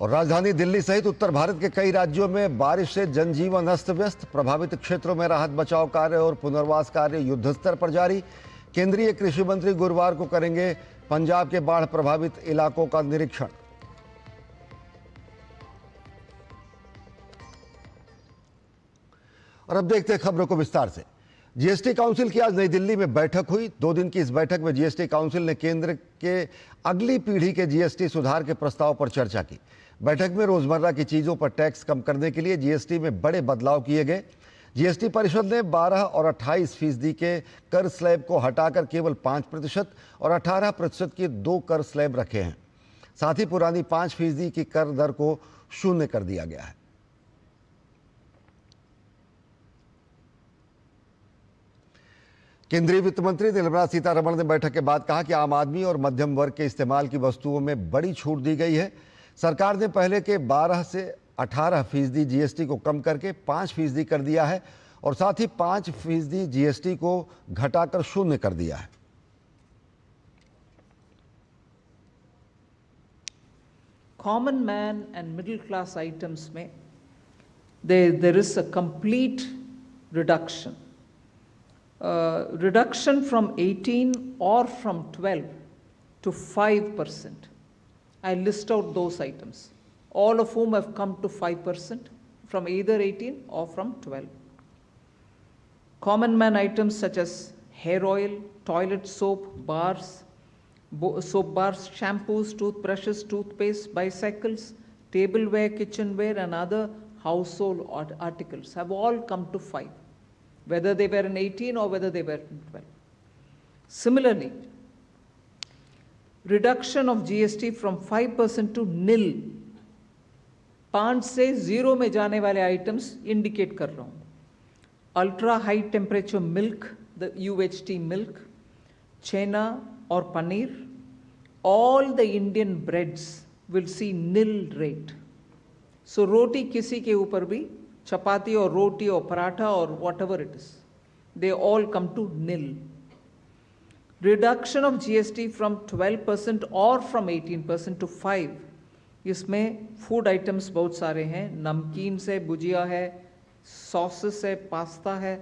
और राजधानी दिल्ली सहित उत्तर भारत के कई राज्यों में बारिश से जनजीवन अस्त व्यस्त। प्रभावित क्षेत्रों में राहत बचाव कार्य और पुनर्वास कार्य युद्धस्तर पर जारी। केंद्रीय कृषि मंत्री गुरुवार को करेंगे पंजाब के बाढ़ प्रभावित इलाकों का निरीक्षण। और अब देखते हैं खबरों को विस्तार से। जीएसटी काउंसिल की आज नई दिल्ली में बैठक हुई। 2 दिन की इस बैठक में जीएसटी काउंसिल ने केंद्र के अगली पीढ़ी के जीएसटी सुधार के प्रस्ताव पर चर्चा की। बैठक में रोजमर्रा की चीजों पर टैक्स कम करने के लिए जीएसटी में बड़े बदलाव किए गए। जीएसटी परिषद ने 12 और 28% के कर स्लैब को हटाकर केवल 5% और 18% के 2 कर स्लैब रखे हैं। साथ ही पुरानी 5% की कर दर को शून्य कर दिया गया है। केंद्रीय वित्त मंत्री निर्मला सीतारमण ने बैठक के बाद कहा कि आम आदमी और मध्यम वर्ग के इस्तेमाल की वस्तुओं में बड़ी छूट दी गई है। सरकार ने पहले के 12 से 18% जीएसटी को कम करके 5% कर दिया है और साथ ही 5% जीएसटी को घटाकर शून्य कर दिया है। Common man and middle class items में there is a complete reduction. Reduction from 18 or from 12 to 5%. I list out those items, all of whom have come to 5% from either 18 or from 12. Common man items such as hair oil, toilet soap, soap bars, shampoos, toothbrushes, toothpaste, bicycles, tableware, kitchenware and other household articles have all come to 5. Whether they were in 18 or whether they were in 12. Similarly, reduction of GST from 5% to nil. 5 से 0 में जाने वाले items indicate कर रहा हूँ. Ultra high temperature milk, the UHT milk, chena or paneer, all the Indian breads will see nil rate. So roti किसी के ऊपर भी chapati or roti or paratha or whatever it is, they all come to nil. Reduction of GST from 12% or from 18% to 5. इसमें food items बहुत सारे हैं, नमकीन से भुजिया है, sauces है, पास्ता है,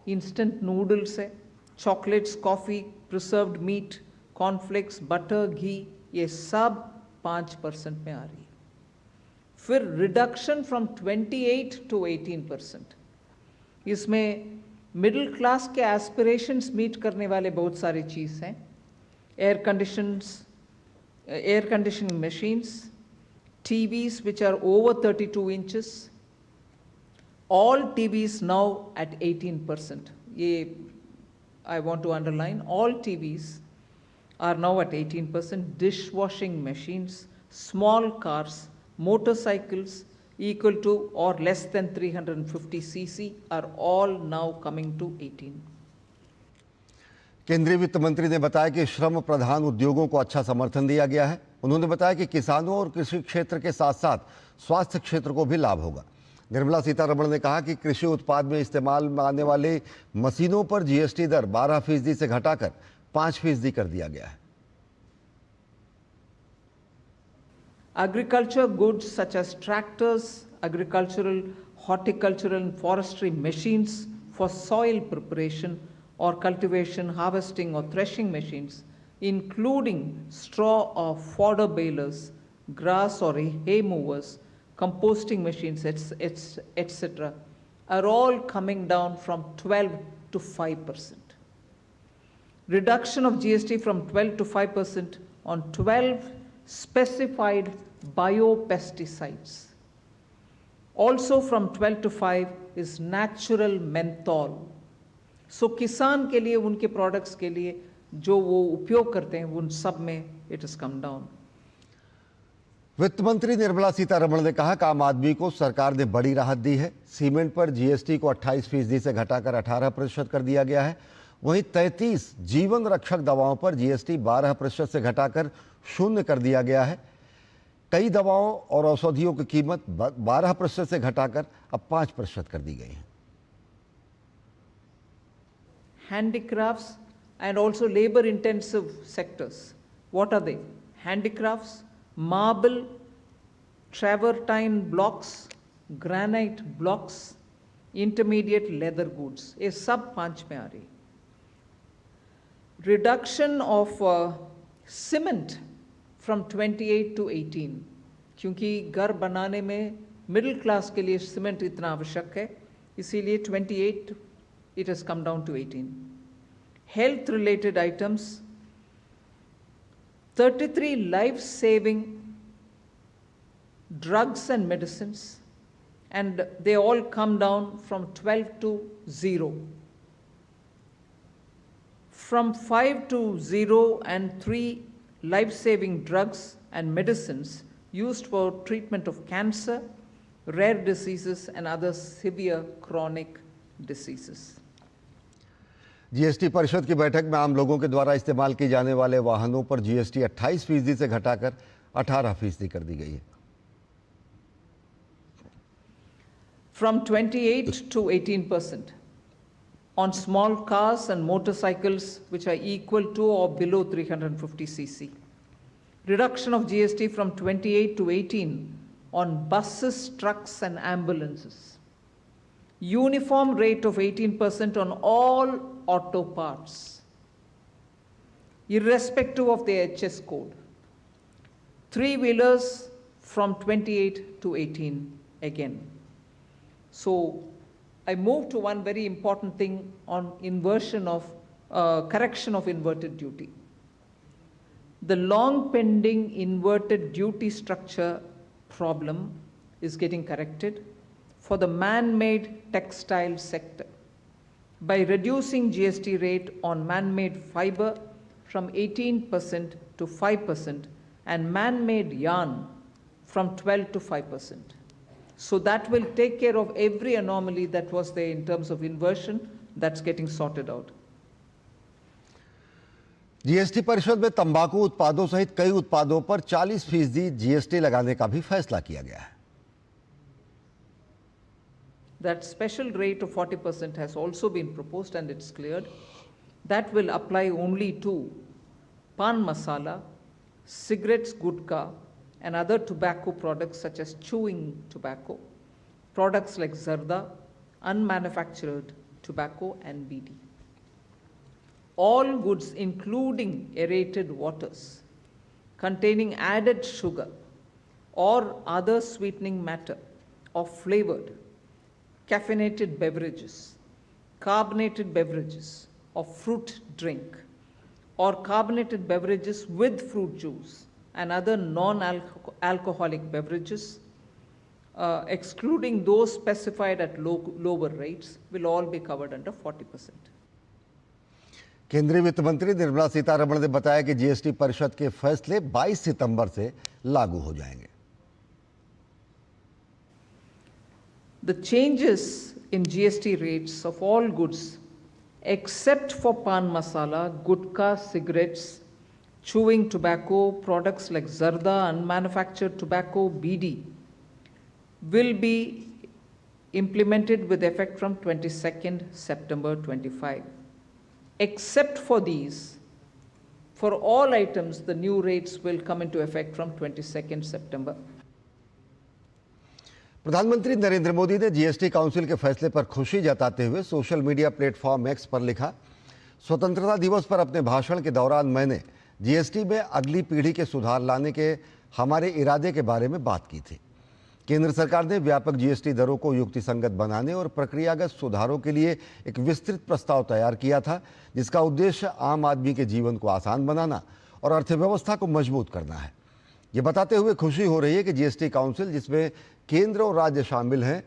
instant noodles है, chocolates, coffee, preserved meat, cornflakes, butter, ghee, ये सब 5% में आ रही है। फिर रिडक्शन फ्रॉम 28 to 18%. इसमें मिडिल क्लास के एस्पिरेशंस मीट करने वाले बहुत सारे चीज़ हैं। Air conditioning machines, TVs which are over 32 inches, all TVs now at 18%. ये I want to underline, all TVs are now at 18%. Dishwashing machines, small cars, motorcycles equal to or less than 350 cc are all now coming to 18. केंद्रीय वित्त मंत्री ने बताया कि श्रम प्रधान उद्योगों को अच्छा समर्थन दिया गया है। उन्होंने बताया कि किसानों और कृषि क्षेत्र के साथ साथ स्वास्थ्य क्षेत्र को भी लाभ होगा। निर्मला सीतारमण ने कहा कि कृषि उत्पाद में इस्तेमाल में आने वाले मशीनों पर जीएसटी दर 12% से घटाकर 5% कर दिया गया है। Agriculture goods such as tractors, agricultural, horticultural and forestry machines for soil preparation or cultivation, harvesting or threshing machines, including straw or fodder balers, grass or hay movers, composting machines, etc., are all coming down from 12 to 5%. Reduction of GST from 12 to 5% on 12 specified biopesticides. Also from 12 to 5 is natural menthol. So किसान के लिए उनके products के लिए जो वो उपयोग करते हैं उन सब में it has come down. वित्त मंत्री निर्मला सीतारमण ने कहा कि आम आदमी को सरकार ने बड़ी राहत दी है। सीमेंट पर जीएसटी को 28% से घटाकर 18% कर दिया गया है। वहीं 33 जीवन रक्षक दवाओं पर जीएसटी 12% से घटाकर शून्य कर दिया गया है। कई दवाओं और औषधियों की कीमत 12% से घटाकर अब 5% कर दी गई है। Handicrafts and also labor intensive sectors. What are they? Handicrafts, marble, travertine blocks, granite blocks, intermediate leather goods. ये सब 5 में आ रही। Reduction of cement from 28 to 18, क्योंकि घर बनाने में मिडिल क्लास के लिए सीमेंट इतना आवश्यक है, इसीलिए 28 it has come down to 18. Health related items, 33 life saving drugs and medicines, and they all come down from 12 to 0. From 5 to 0 and 3 life-saving drugs and medicines used for treatment of cancer, rare diseases and other severe chronic diseases. GST परिषद की बैठक में आम लोगों के द्वारा इस्तेमाल किए जाने वाले वाहनों पर जीएसटी 28% से घटाकर 18% कर दी गई है। From 28 to 18% on small cars and motorcycles which are equal to or below 350 cc. Reduction of GST from 28 to 18 on buses, trucks and ambulances. Uniform rate of 18% on all auto parts, irrespective of the HS code. 3-wheelers from 28 to 18 again. So I move to one very important thing on inversion of correction of inverted duty. The long pending inverted duty structure problem is getting corrected for the man-made textile sector by reducing GST rate on man-made fiber from 18% to 5% and man-made yarn from 12 to 5%. So that will take care of every anomaly that was there in terms of inversion. That's getting sorted out. GST परिषद में तंबाकू उत्पादों सहित कई उत्पादों पर 40% GST लगाने का भी फैसला किया गया है। That special rate of 40% has also been proposed and it's cleared. That will apply only to pan masala, cigarettes, gutka, and other tobacco products such as chewing tobacco, products like zarda, unmanufactured tobacco and BD. All goods including aerated waters containing added sugar or other sweetening matter or flavored, caffeinated beverages, carbonated beverages or fruit drink or carbonated beverages with fruit juice and other non-alcoholic beverages, excluding those specified at lower rates, will all be covered under 40%. केंद्रीय वित्त मंत्री निर्मला सीतारमण ने बताया कि GST परिषद के फैसले 22 सितंबर से लागू हो जाएंगे। The changes in GST rates of all goods except for pan masala, gutka, cigarettes, chewing tobacco, products like zarda, unmanufactured tobacco, BD, will be implemented with effect from 22nd September 25. Except for these, for all items, the new rates will come into effect from 22nd September. प्रधानमंत्री नरेंद्र मोदी ने GST council के फैसले पर खुशी जताते हुए social media platform x पर लिखा, स्वतंत्रता दिवस पर अपने भाषण के दौरान मैंने जीएसटी में अगली पीढ़ी के सुधार लाने के हमारे इरादे के बारे में बात की थी। केंद्र सरकार ने व्यापक जीएसटी दरों को युक्तिसंगत बनाने और प्रक्रियागत सुधारों के लिए एक विस्तृत प्रस्ताव तैयार किया था, जिसका उद्देश्य आम आदमी के जीवन को आसान बनाना और अर्थव्यवस्था को मजबूत करना है। ये बताते हुए खुशी हो रही है कि जीएसटी काउंसिल, जिसमें केंद्र और राज्य शामिल हैं,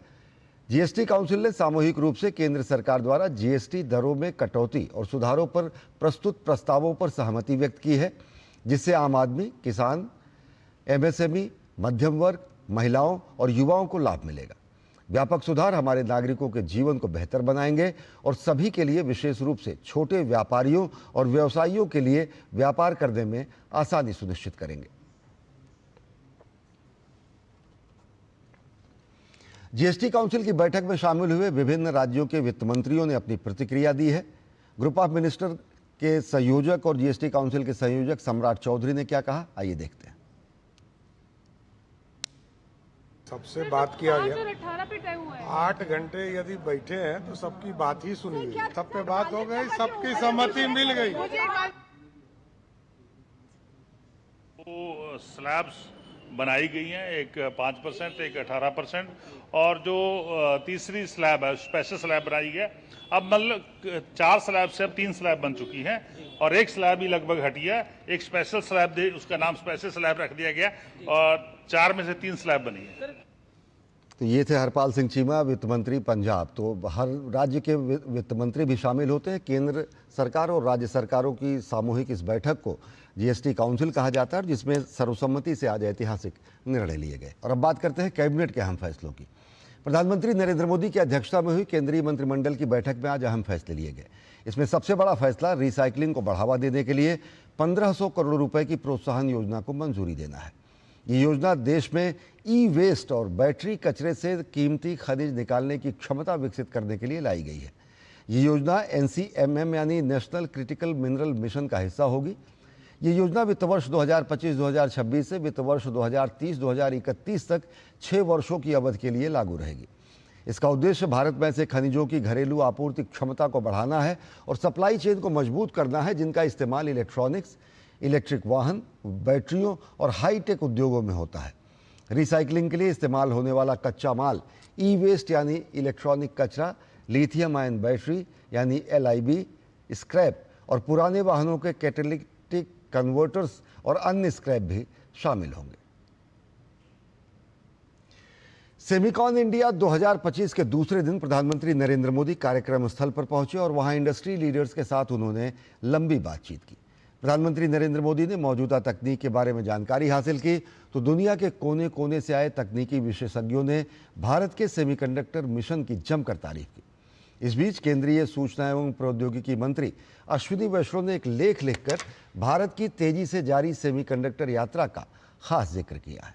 जीएसटी काउंसिल ने सामूहिक रूप से केंद्र सरकार द्वारा जीएसटी दरों में कटौती और सुधारों पर प्रस्तुत प्रस्तावों पर सहमति व्यक्त की है, जिससे आम आदमी, किसान, एमएसएमई, मध्यम वर्ग, महिलाओं और युवाओं को लाभ मिलेगा। व्यापक सुधार हमारे नागरिकों के जीवन को बेहतर बनाएंगे और सभी के लिए, विशेष रूप से छोटे व्यापारियों और व्यवसायियों के लिए व्यापार करने में आसानी सुनिश्चित करेंगे। जीएसटी काउंसिल की बैठक में शामिल हुए विभिन्न राज्यों के वित्त मंत्रियों ने अपनी प्रतिक्रिया दी है। ग्रुप ऑफ मिनिस्टर के संयोजक और जीएसटी काउंसिल के संयोजक सम्राट चौधरी ने क्या कहा, आइए देखते हैं। सबसे बात किया गया, 8 घंटे यदि बैठे हैं तो सबकी बात ही सुनी गई, सब पे बात हो गई, सबकी सहमति मिल गई। वो स्लैब्स बनाई गई हैं, एक 5%, एक 18%, और जो तीसरी स्लैब है स्पेशल स्लैब बनाई गई है। अब मतलब 4 स्लैब से अब 3 स्लैब बन चुकी हैं और एक स्लैब ही लगभग हटी है। एक स्पेशल स्लैब दे, उसका नाम स्पेशल स्लैब रख दिया गया और 4 में से 3 स्लैब बनी है। तो ये थे हरपाल सिंह चीमा, वित्त मंत्री पंजाब। तो हर राज्य के वित्त मंत्री भी शामिल होते हैं। केंद्र सरकार और राज्य सरकारों की सामूहिक इस बैठक को जीएसटी काउंसिल कहा जाता है, जिसमें सर्वसम्मति से आज ऐतिहासिक निर्णय लिए गए। और अब बात करते हैं कैबिनेट के अहम फैसलों की। प्रधानमंत्री नरेंद्र मोदी की अध्यक्षता में हुई केंद्रीय मंत्रिमंडल की बैठक में आज अहम फैसले लिए गए। इसमें सबसे बड़ा फैसला रिसाइकलिंग को बढ़ावा देने के लिए 1500 करोड़ रुपए की प्रोत्साहन योजना को मंजूरी देना है। ये योजना देश में ई वेस्ट और बैटरी कचरे से कीमती खनिज निकालने की क्षमता विकसित करने के लिए लाई गई है। ये योजना NCMM यानी नेशनल क्रिटिकल मिनरल मिशन का हिस्सा होगी। ये योजना वित्त वर्ष 2025-2026 से वित्त वर्ष 2030-2031 तक 6 वर्षों की अवधि के लिए लागू रहेगी। इसका उद्देश्य भारत में ऐसे खनिजों की घरेलू आपूर्ति क्षमता को बढ़ाना है और सप्लाई चेन को मजबूत करना है जिनका इस्तेमाल इलेक्ट्रॉनिक्स, इलेक्ट्रिक वाहन, बैटरियों और हाईटेक उद्योगों में होता है। रिसाइकलिंग के लिए इस्तेमाल होने वाला कच्चा माल ई वेस्ट यानी इलेक्ट्रॉनिक कचरा, लिथियम आयन बैटरी यानी LIB, स्क्रैप और पुराने वाहनों के कैटेलिटिक कन्वर्टर्स और अन्य स्क्रैप भी शामिल होंगे। सेमिकॉन इंडिया 2025 के दूसरे दिन प्रधानमंत्री नरेंद्र मोदी कार्यक्रम स्थल पर पहुंचे और वहां इंडस्ट्री लीडर्स के साथ उन्होंने लंबी बातचीत की। प्रधानमंत्री नरेंद्र मोदी ने मौजूदा तकनीक के बारे में जानकारी हासिल की तो दुनिया के कोने कोने से आए तकनीकी विशेषज्ञों ने भारत के सेमीकंडक्टर मिशन की जमकर तारीफ की। इस बीच केंद्रीय सूचना एवं प्रौद्योगिकी मंत्री अश्विनी वैष्णव ने एक लेख लिखकर भारत की तेजी से जारी सेमीकंडक्टर यात्रा का खास जिक्र किया है।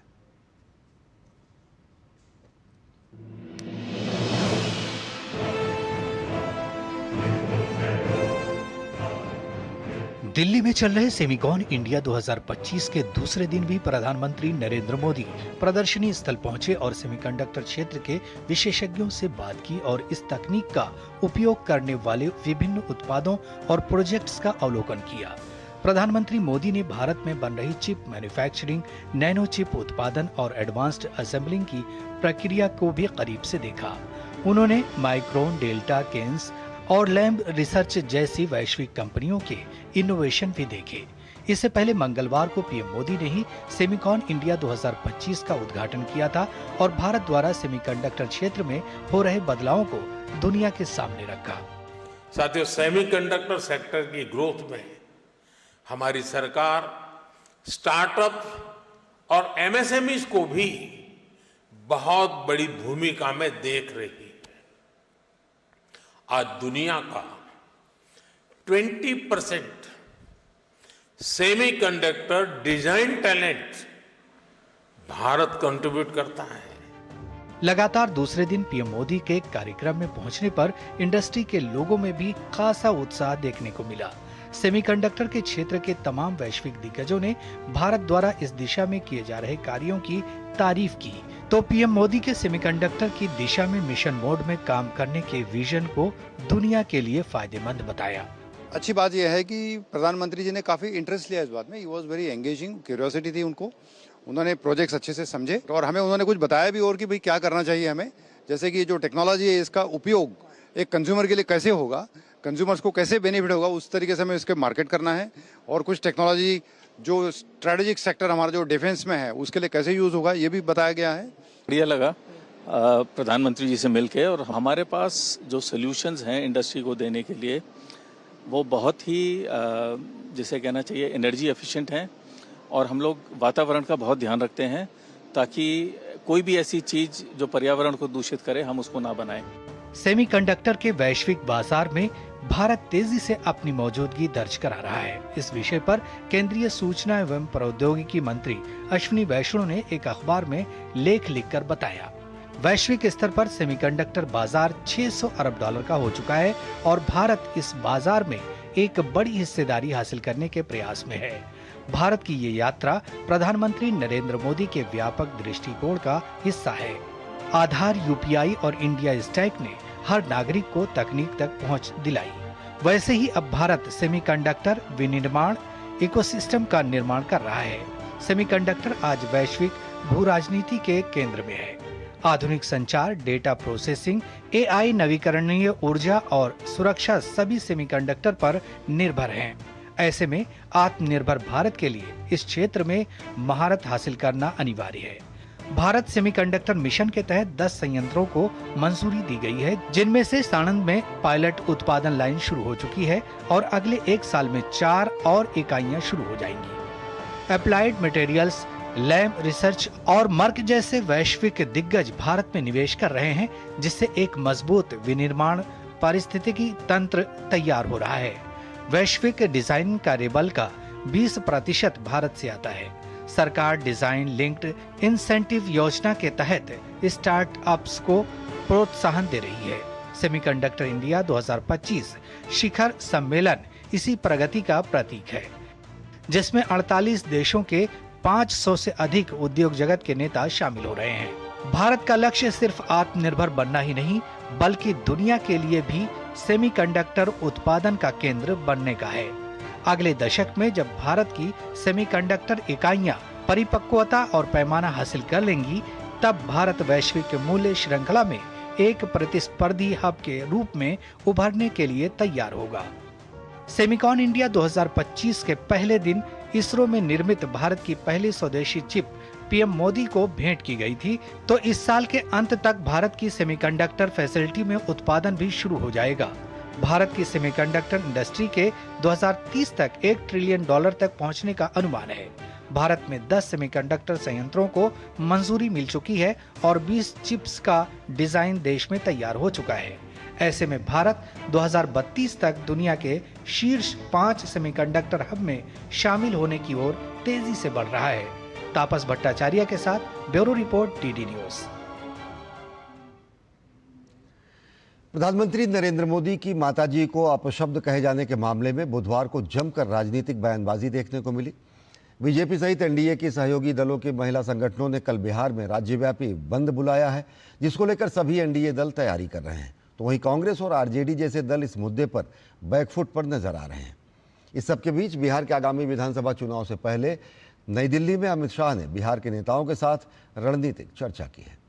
दिल्ली में चल रहे सेमिकॉन इंडिया 2025 के दूसरे दिन भी प्रधानमंत्री नरेंद्र मोदी प्रदर्शनी स्थल पहुंचे और सेमीकंडक्टर क्षेत्र के विशेषज्ञों से बात की और इस तकनीक का उपयोग करने वाले विभिन्न उत्पादों और प्रोजेक्ट्स का अवलोकन किया। प्रधानमंत्री मोदी ने भारत में बन रही चिप मैन्युफैक्चरिंग, नैनो चिप उत्पादन और एडवांस्ड असेंबलिंग की प्रक्रिया को भी करीब से देखा। उन्होंने माइक्रोन, डेल्टा, केन्स और लैम्ब रिसर्च जैसी वैश्विक कंपनियों के इनोवेशन भी देखे। इससे पहले मंगलवार को पीएम मोदी ने ही सेमिकॉन इंडिया 2025 का उद्घाटन किया था और भारत द्वारा सेमीकंडक्टर क्षेत्र में हो रहे बदलावों को दुनिया के सामने रखा। साथियों, सेमीकंडक्टर सेक्टर की ग्रोथ में हमारी सरकार स्टार्टअप और MSMEs को भी बहुत बड़ी भूमिका में देख रही है। आज दुनिया का 20% semiconductor design talent Bharat contribute करता है। लगातार दूसरे दिन पीएम मोदी के कार्यक्रम में पहुंचने पर इंडस्ट्री के लोगों में भी खासा उत्साह देखने को मिला। सेमीकंडक्टर के क्षेत्र के तमाम वैश्विक दिग्गजों ने भारत द्वारा इस दिशा में किए जा रहे कार्यों की तारीफ की तो पीएम मोदी के सेमीकंडक्टर की दिशा में मिशन मोड में काम करने के विजन को दुनिया के लिए फायदेमंद बताया। अच्छी बात यह है कि प्रधानमंत्री जी ने काफी इंटरेस्ट लिया इस बात में। He was very engaging, curiosity थी उनको। उन्होंने प्रोजेक्ट्स अच्छे से समझे और हमें उन्होंने कुछ बताया भी और कि भाई क्या करना चाहिए हमें, जैसे कि जो टेक्नोलॉजी है इसका उपयोग एक कंज्यूमर के लिए कैसे होगा, कंज्यूमर्स को कैसे बेनिफिट होगा, उस तरीके से हमें इसके मार्केट करना है और कुछ टेक्नोलॉजी जो स्ट्रेटेजिक सेक्टर हमारा जो डिफेंस में है उसके लिए कैसे यूज होगा ये भी बताया गया है। बढ़िया लगा प्रधानमंत्री जी से मिलके और हमारे पास जो सॉल्यूशंस हैं इंडस्ट्री को देने के लिए वो बहुत ही जिसे कहना चाहिए एनर्जी एफिशिएंट हैं और हम लोग वातावरण का बहुत ध्यान रखते हैं ताकि कोई भी ऐसी चीज जो पर्यावरण को दूषित करे हम उसको ना बनाएं। सेमीकंडक्टर के वैश्विक बाजार में भारत तेजी से अपनी मौजूदगी दर्ज करा रहा है। इस विषय पर केंद्रीय सूचना एवं प्रौद्योगिकी मंत्री अश्विनी वैष्णव ने एक अखबार में लेख लिखकर बताया। वैश्विक स्तर पर सेमीकंडक्टर बाजार 600 अरब डॉलर का हो चुका है और भारत इस बाजार में एक बड़ी हिस्सेदारी हासिल करने के प्रयास में है। भारत की ये यात्रा प्रधानमंत्री नरेंद्र मोदी के व्यापक दृष्टिकोण का हिस्सा है। आधार, यूपीआई और इंडिया स्टैक ने हर नागरिक को तकनीक तक पहुंच दिलाई। वैसे ही अब भारत सेमीकंडक्टर विनिर्माण इकोसिस्टम का निर्माण कर रहा है। सेमीकंडक्टर आज वैश्विक भू राजनीति के केंद्र में है। आधुनिक संचार, डेटा प्रोसेसिंग, एआई, नवीकरणीय ऊर्जा और सुरक्षा सभी सेमीकंडक्टर पर निर्भर हैं। ऐसे में आत्मनिर्भर भारत के लिए इस क्षेत्र में महारत हासिल करना अनिवार्य है। भारत सेमीकंडक्टर मिशन के तहत 10 संयंत्रों को मंजूरी दी गई है, जिनमें से साणंद में पायलट उत्पादन लाइन शुरू हो चुकी है और अगले 1 साल में 4 और इकाइयां शुरू हो जाएंगी। अप्लाइड मटेरियल्स, लैम रिसर्च और मर्क जैसे वैश्विक दिग्गज भारत में निवेश कर रहे हैं, जिससे एक मजबूत विनिर्माण पारिस्थितिकी तंत्र तैयार हो रहा है। वैश्विक डिजाइन कार्यबल का 20% भारत से आता है। सरकार डिजाइन लिंक्ड इंसेंटिव योजना के तहत स्टार्टअप्स को प्रोत्साहन दे रही है। सेमीकंडक्टर इंडिया 2025 शिखर सम्मेलन इसी प्रगति का प्रतीक है, जिसमें 48 देशों के 500 से अधिक उद्योग जगत के नेता शामिल हो रहे हैं। भारत का लक्ष्य सिर्फ आत्मनिर्भर बनना ही नहीं, बल्कि दुनिया के लिए भी सेमीकंडक्टर उत्पादन का केंद्र बनने का है। अगले दशक में जब भारत की सेमीकंडक्टर इकाइयां परिपक्वता और पैमाना हासिल कर लेंगी, तब भारत वैश्विक मूल्य श्रृंखला में एक प्रतिस्पर्धी हब के रूप में उभरने के लिए तैयार होगा। सेमिकॉन इंडिया 2025 के पहले दिन इसरो में निर्मित भारत की पहली स्वदेशी चिप पीएम मोदी को भेंट की गई थी, तो इस साल के अंत तक भारत की सेमीकंडक्टर फैसिलिटी में उत्पादन भी शुरू हो जाएगा। भारत की सेमीकंडक्टर इंडस्ट्री के 2030 तक $1 ट्रिलियन तक पहुंचने का अनुमान है। भारत में 10 सेमीकंडक्टर संयंत्रों को मंजूरी मिल चुकी है और 20 चिप्स का डिजाइन देश में तैयार हो चुका है। ऐसे में भारत 2032 तक दुनिया के शीर्ष 5 सेमीकंडक्टर हब में शामिल होने की ओर तेजी से बढ़ रहा है। तापस भट्टाचार्य के साथ ब्यूरो रिपोर्ट, डीडी न्यूज। प्रधानमंत्री नरेंद्र मोदी की माताजी को अपशब्द कहे जाने के मामले में बुधवार को जमकर राजनीतिक बयानबाजी देखने को मिली। बीजेपी सहित एनडीए के सहयोगी दलों के महिला संगठनों ने कल बिहार में राज्यव्यापी बंद बुलाया है, जिसको लेकर सभी एनडीए दल तैयारी कर रहे हैं। तो वहीं कांग्रेस और आरजेडी जैसे दल इस मुद्दे पर बैकफुट पर नजर आ रहे हैं। इस सबके बीच बिहार के आगामी विधानसभा चुनाव से पहले नई दिल्ली में अमित शाह ने बिहार के नेताओं के साथ रणनीतिक चर्चा की है।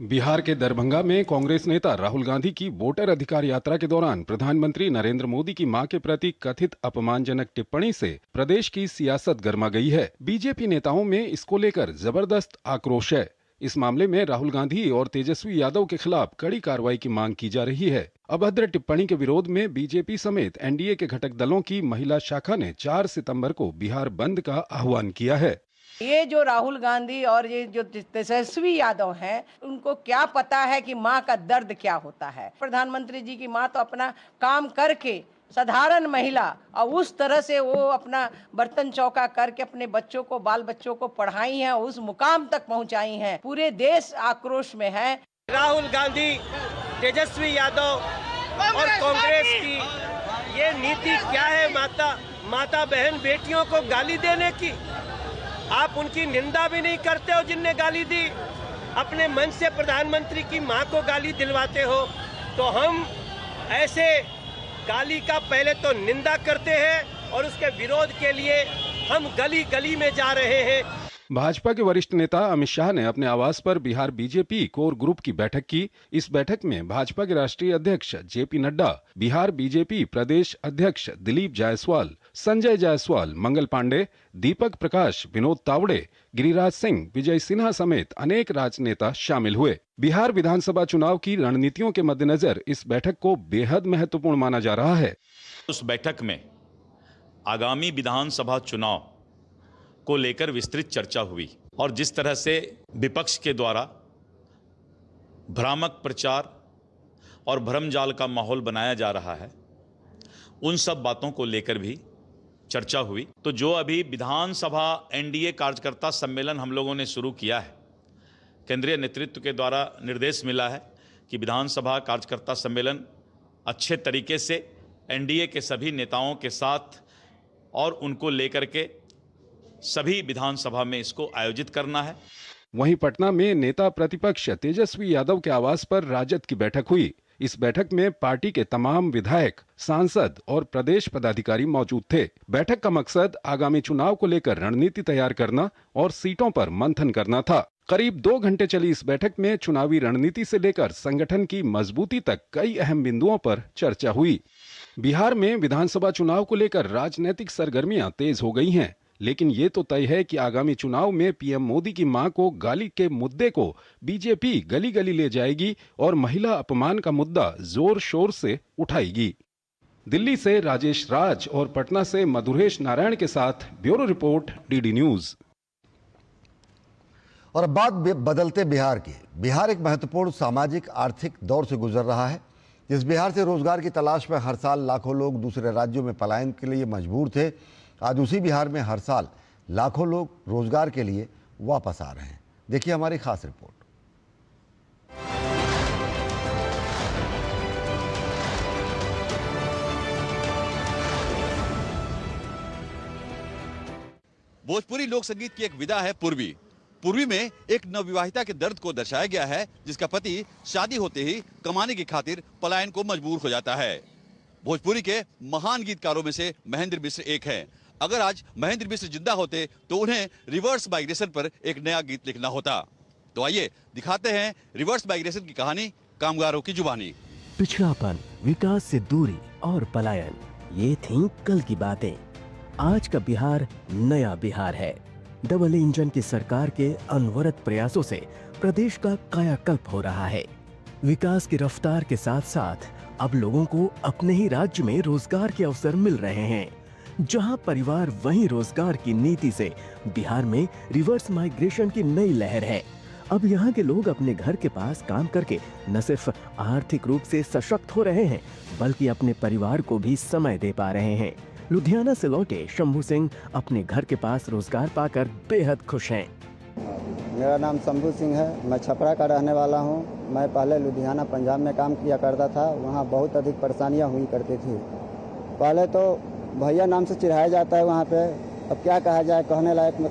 बिहार के दरभंगा में कांग्रेस नेता राहुल गांधी की वोटर अधिकार यात्रा के दौरान प्रधानमंत्री नरेंद्र मोदी की मां के प्रति कथित अपमानजनक टिप्पणी से प्रदेश की सियासत गर्मा गई है। बीजेपी नेताओं में इसको लेकर जबरदस्त आक्रोश है। इस मामले में राहुल गांधी और तेजस्वी यादव के खिलाफ कड़ी कार्रवाई की मांग की जा रही है। अभद्र टिप्पणी के विरोध में बीजेपी समेत एनडीए के घटक दलों की महिला शाखा ने 4 सितंबर को बिहार बंद का आह्वान किया है। ये जो राहुल गांधी और ये जो तेजस्वी यादव हैं, उनको क्या पता है कि माँ का दर्द क्या होता है। प्रधानमंत्री जी की माँ तो अपना काम करके साधारण महिला और उस तरह से वो अपना बर्तन चौका करके अपने बच्चों को, बाल बच्चों को पढ़ाई हैं, उस मुकाम तक पहुंचाई हैं। पूरे देश आक्रोश में है। राहुल गांधी, तेजस्वी यादव और कांग्रेस की ये नीति क्या है? माता बहन बेटियों को गाली देने की। आप उनकी निंदा भी नहीं करते हो जिनने गाली दी। अपने मन से प्रधानमंत्री की मां को गाली दिलवाते हो। तो हम ऐसे गाली का पहले तो निंदा करते हैं और उसके विरोध के लिए हम गली गली में जा रहे हैं। भाजपा के वरिष्ठ नेता अमित शाह ने अपने आवास पर बिहार बीजेपी कोर ग्रुप की बैठक की। इस बैठक में भाजपा के राष्ट्रीय अध्यक्ष जेपी नड्डा, बिहार बीजेपी प्रदेश अध्यक्ष दिलीप जायसवाल, संजय जायसवाल, मंगल पांडे, दीपक प्रकाश, विनोद तावड़े, गिरिराज सिंह, विजय सिन्हा समेत अनेक राजनेता शामिल हुए। बिहार विधानसभा चुनाव की रणनीतियों के मद्देनजर इस बैठक को बेहद महत्वपूर्ण माना जा रहा है। उस बैठक में आगामी विधानसभा चुनाव को लेकर विस्तृत चर्चा हुई और जिस तरह से विपक्ष के द्वारा भ्रामक प्रचार और भ्रमजाल का माहौल बनाया जा रहा है, उन सब बातों को लेकर भी चर्चा हुई। तो जो अभी विधानसभा एनडीए कार्यकर्ता सम्मेलन हम लोगों ने शुरू किया है, केंद्रीय नेतृत्व के द्वारा निर्देश मिला है कि विधानसभा कार्यकर्ता सम्मेलन अच्छे तरीके से एनडीए के सभी नेताओं के साथ और उनको लेकर के सभी विधानसभा में इसको आयोजित करना है। वहीं पटना में नेता प्रतिपक्ष तेजस्वी यादव के आवास पर राजद की बैठक हुई। इस बैठक में पार्टी के तमाम विधायक, सांसद और प्रदेश पदाधिकारी मौजूद थे। बैठक का मकसद आगामी चुनाव को लेकर रणनीति तैयार करना और सीटों पर मंथन करना था। करीब 2 घंटे चली इस बैठक में चुनावी रणनीति से लेकर संगठन की मजबूती तक कई अहम बिंदुओं पर चर्चा हुई। बिहार में विधानसभा चुनाव को लेकर राजनीतिक सरगर्मियां तेज हो गई हैं, लेकिन ये तो तय है कि आगामी चुनाव में पीएम मोदी की मां को गाली के मुद्दे को बीजेपी गली गली ले जाएगी और महिला अपमान का मुद्दा जोर शोर से उठाएगी। दिल्ली से राजेश राज और पटना से मधुरेश नारायण के साथ ब्यूरो रिपोर्ट, डीडी न्यूज। और अब बात बदलते बिहार की। बिहार एक महत्वपूर्ण सामाजिक आर्थिक दौर से गुजर रहा है। जिस बिहार से रोजगार की तलाश में हर साल लाखों लोग दूसरे राज्यों में पलायन के लिए मजबूर थे, आज उसी बिहार में हर साल लाखों लोग रोजगार के लिए वापस आ रहे हैं। देखिए हमारी खास रिपोर्ट। भोजपुरी लोक संगीत की एक विधा है पूर्वी। पूर्वी में एक नवविवाहिता के दर्द को दर्शाया गया है, जिसका पति शादी होते ही कमाने की खातिर पलायन को मजबूर हो जाता है। भोजपुरी के महान गीतकारों में से महेंद्र मिश्र एक हैं। अगर आज महेंद्र मिश्र जिंदा होते तो उन्हें रिवर्स माइग्रेशन पर एक नया गीत लिखना होता। तो आइए दिखाते हैं रिवर्स माइग्रेशन की कहानी कामगारों की जुबानी। पिछड़ापन, विकास से दूरी और पलायन, ये थी कल की बातें। आज का बिहार नया बिहार है। डबल इंजन की सरकार के अनवरत प्रयासों से प्रदेश का कायाकल्प हो रहा है। विकास की रफ्तार के साथ साथ अब लोगों को अपने ही राज्य में रोजगार के अवसर मिल रहे हैं। जहां परिवार वहीं रोजगार की नीति से बिहार में रिवर्स माइग्रेशन की नई लहर है। अब यहाँ के लोग अपने घर के पास काम करके न सिर्फ आर्थिक रूप से सशक्त हो रहे हैं, बल्कि अपने परिवार को भी समय दे पा रहे हैं। लुधियाना से लौटे शंभू सिंह अपने घर के पास रोजगार पाकर बेहद खुश हैं। मेरा नाम शंभू सिंह है, मैं छपरा का रहने वाला हूँ। मैं पहले लुधियाना पंजाब में काम किया करता था, वहाँ बहुत अधिक परेशानियाँ हुई करती थी। पहले तो भैया नाम से चिढ़ाया जाता है वहाँ पे, अब क्या कहा जाए, कहने लायक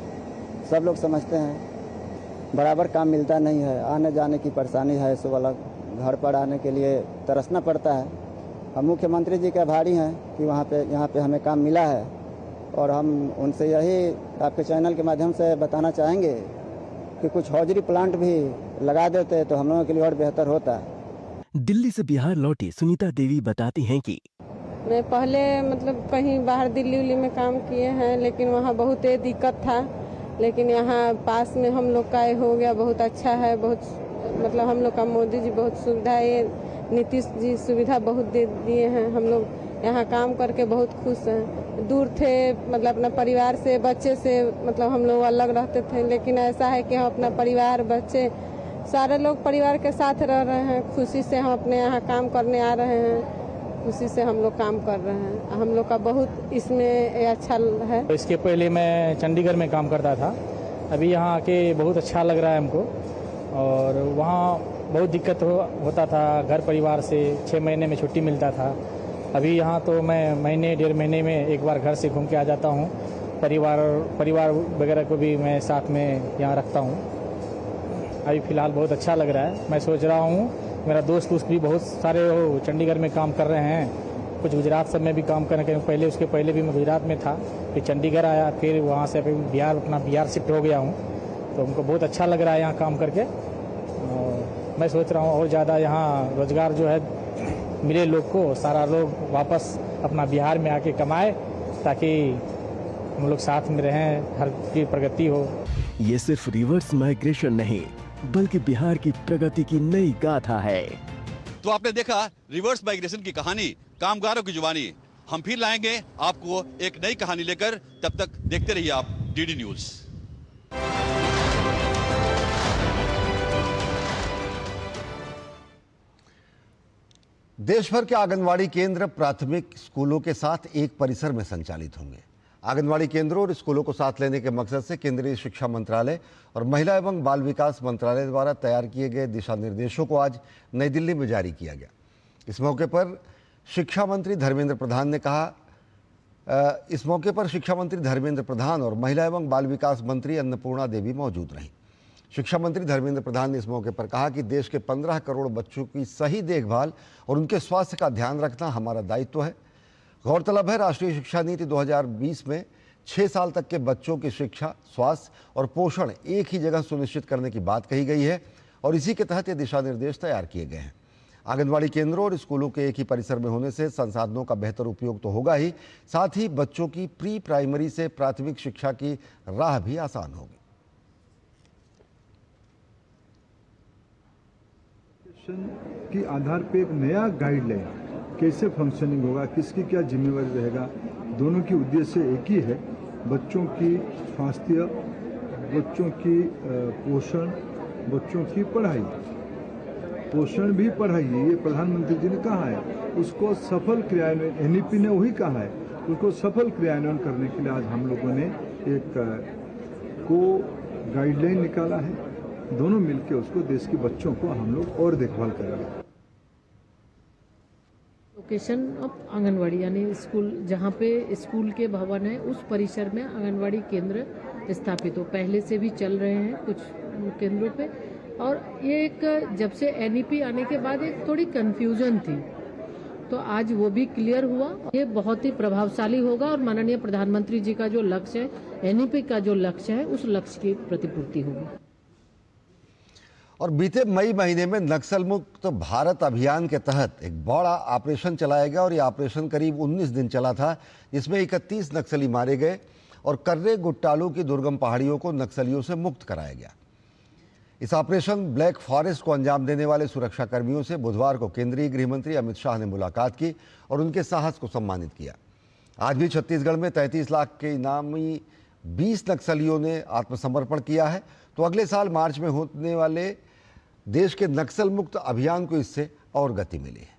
सब लोग समझते हैं। बराबर काम मिलता नहीं है, आने जाने की परेशानी है, सो वाला घर पर आने के लिए तरसना पड़ता है। हम मुख्यमंत्री जी के आभारी हैं कि यहाँ पे हमें काम मिला है, और हम उनसे यही आपके चैनल के माध्यम से बताना चाहेंगे कि कुछ हौजरी प्लांट भी लगा देते तो हम लोगों के लिए और बेहतर होता। दिल्ली से बिहार लौटी सुनीता देवी बताती हैं कि मैं पहले मतलब कहीं बाहर दिल्ली उल्ली में काम किए हैं, लेकिन वहाँ बहुत दिक्कत था। लेकिन यहाँ पास में हम लोग का हो गया, बहुत अच्छा है। बहुत मतलब हम लोग का मोदी जी बहुत सुविधा, ये नीतीश जी सुविधा बहुत दे दिए हैं। हम लोग यहाँ काम करके बहुत खुश हैं। दूर थे मतलब अपना परिवार से, बच्चे से, मतलब हम लोग अलग रहते थे, लेकिन ऐसा है कि हम अपना परिवार, बच्चे, सारे लोग परिवार के साथ रह रहे हैं। खुशी से हम अपने यहाँ काम करने आ रहे हैं, खुशी से हम लोग काम कर रहे हैं। हम लोग का बहुत इसमें अच्छा है। इसके पहले मैं चंडीगढ़ में काम करता था, अभी यहाँ आके बहुत अच्छा लग रहा है हमको। और वहाँ बहुत दिक्कत होता था, घर परिवार से 6 महीने में छुट्टी मिलता था। अभी यहाँ तो मैं महीने 1.5 महीने में एक बार घर से घूम के आ जाता हूँ। परिवार वगैरह को भी मैं साथ में यहाँ रखता हूँ। अभी फ़िलहाल बहुत अच्छा लग रहा है। मैं सोच रहा हूँ, मेरा दोस्त भी बहुत सारे चंडीगढ़ में काम कर रहे हैं, कुछ गुजरात सब में भी काम कर रहे हैं। पहले उसके पहले भी मैं गुजरात में था, फिर चंडीगढ़ आया, फिर वहाँ से फिर बिहार शिफ्ट हो गया हूँ। तो हमको बहुत अच्छा लग रहा है यहाँ काम करके। और मैं सोच रहा हूँ और ज़्यादा यहाँ रोज़गार जो है मिले लोग को, सारा लोग वापस अपना बिहार में आके कमाए, ताकि हम लोग साथ में रहें, हर की प्रगति हो। ये सिर्फ रिवर्स माइग्रेशन नहीं, बल्कि बिहार की प्रगति की नई गाथा है। तो आपने देखा रिवर्स माइग्रेशन की कहानी, कामगारों की जुबानी। हम फिर लाएंगे आपको एक नई कहानी लेकर, तब तक देखते रहिए आप डीडी न्यूज। देश भर के आंगनवाड़ी केंद्र प्राथमिक स्कूलों के साथ एक परिसर में संचालित होंगे। आंगनवाड़ी केंद्रों और स्कूलों को साथ लेने के मकसद से केंद्रीय शिक्षा मंत्रालय और महिला एवं बाल विकास मंत्रालय द्वारा तैयार किए गए दिशा निर्देशों को आज नई दिल्ली में जारी किया गया। इस मौके पर शिक्षा मंत्री धर्मेंद्र प्रधान और महिला एवं बाल विकास मंत्री अन्नपूर्णा देवी मौजूद रहीं। शिक्षा मंत्री धर्मेंद्र प्रधान ने इस मौके पर कहा कि देश के 15 करोड़ बच्चों की सही देखभाल और उनके स्वास्थ्य का ध्यान रखना हमारा दायित्व है। गौरतलब है, राष्ट्रीय शिक्षा नीति 2020 में 6 साल तक के बच्चों की शिक्षा, स्वास्थ्य और पोषण एक ही जगह सुनिश्चित करने की बात कही गई है और इसी के तहत ये दिशा निर्देश तैयार किए गए हैं। आंगनवाड़ी केंद्रों और स्कूलों के एक ही परिसर में होने से संसाधनों का बेहतर उपयोग तो होगा ही, साथ ही बच्चों की प्री प्राइमरी से प्राथमिक शिक्षा की राह भी आसान होगी। के आधार पे एक नया गाइडलाइन कैसे फंक्शनिंग होगा, किसकी क्या जिम्मेवारी रहेगा, दोनों की उद्देश्य एक ही है, बच्चों की स्वास्थ्य, बच्चों की पोषण, बच्चों की पढ़ाई। पोषण भी पढ़ाई है, ये प्रधानमंत्री जी ने कहा है, उसको सफल क्रियान्वयन, एनईपी ने वही कहा है, उसको सफल क्रियान्वयन करने के लिए आज हम लोगों ने एक को गाइडलाइन निकाला है। दोनों मिलकर उसको, देश के बच्चों को हम लोग और देखभाल करेंगे। लोकेशन ऑफ आंगनवाड़ी यानी स्कूल, जहाँ पे स्कूल के भवन है उस परिसर में आंगनवाड़ी केंद्र स्थापित हो, पहले से भी चल रहे हैं कुछ केंद्रों पे। और ये एक, जब से एनईपी आने के बाद एक थोड़ी कंफ्यूजन थी, तो आज वो भी क्लियर हुआ। ये बहुत ही प्रभावशाली होगा और माननीय प्रधानमंत्री जी का जो लक्ष्य है, एनईपी का जो लक्ष्य है, उस लक्ष्य की प्रतिपूर्ति होगी। और बीते मई महीने में नक्सल मुक्त भारत अभियान के तहत एक बड़ा ऑपरेशन चलाया गया और ये ऑपरेशन करीब 19 दिन चला था, जिसमें 31 नक्सली मारे गए और कर्रे गुट्टालू की दुर्गम पहाड़ियों को नक्सलियों से मुक्त कराया गया। इस ऑपरेशन ब्लैक फॉरेस्ट को अंजाम देने वाले सुरक्षा कर्मियों से बुधवार को केंद्रीय गृह मंत्री अमित शाह ने मुलाकात की और उनके साहस को सम्मानित किया। आज भी छत्तीसगढ़ में 33 लाख के इनामी 20 नक्सलियों ने आत्मसमर्पण किया है, तो अगले साल मार्च में होने वाले देश के नक्सल मुक्त अभियान को इससे और गति मिली है।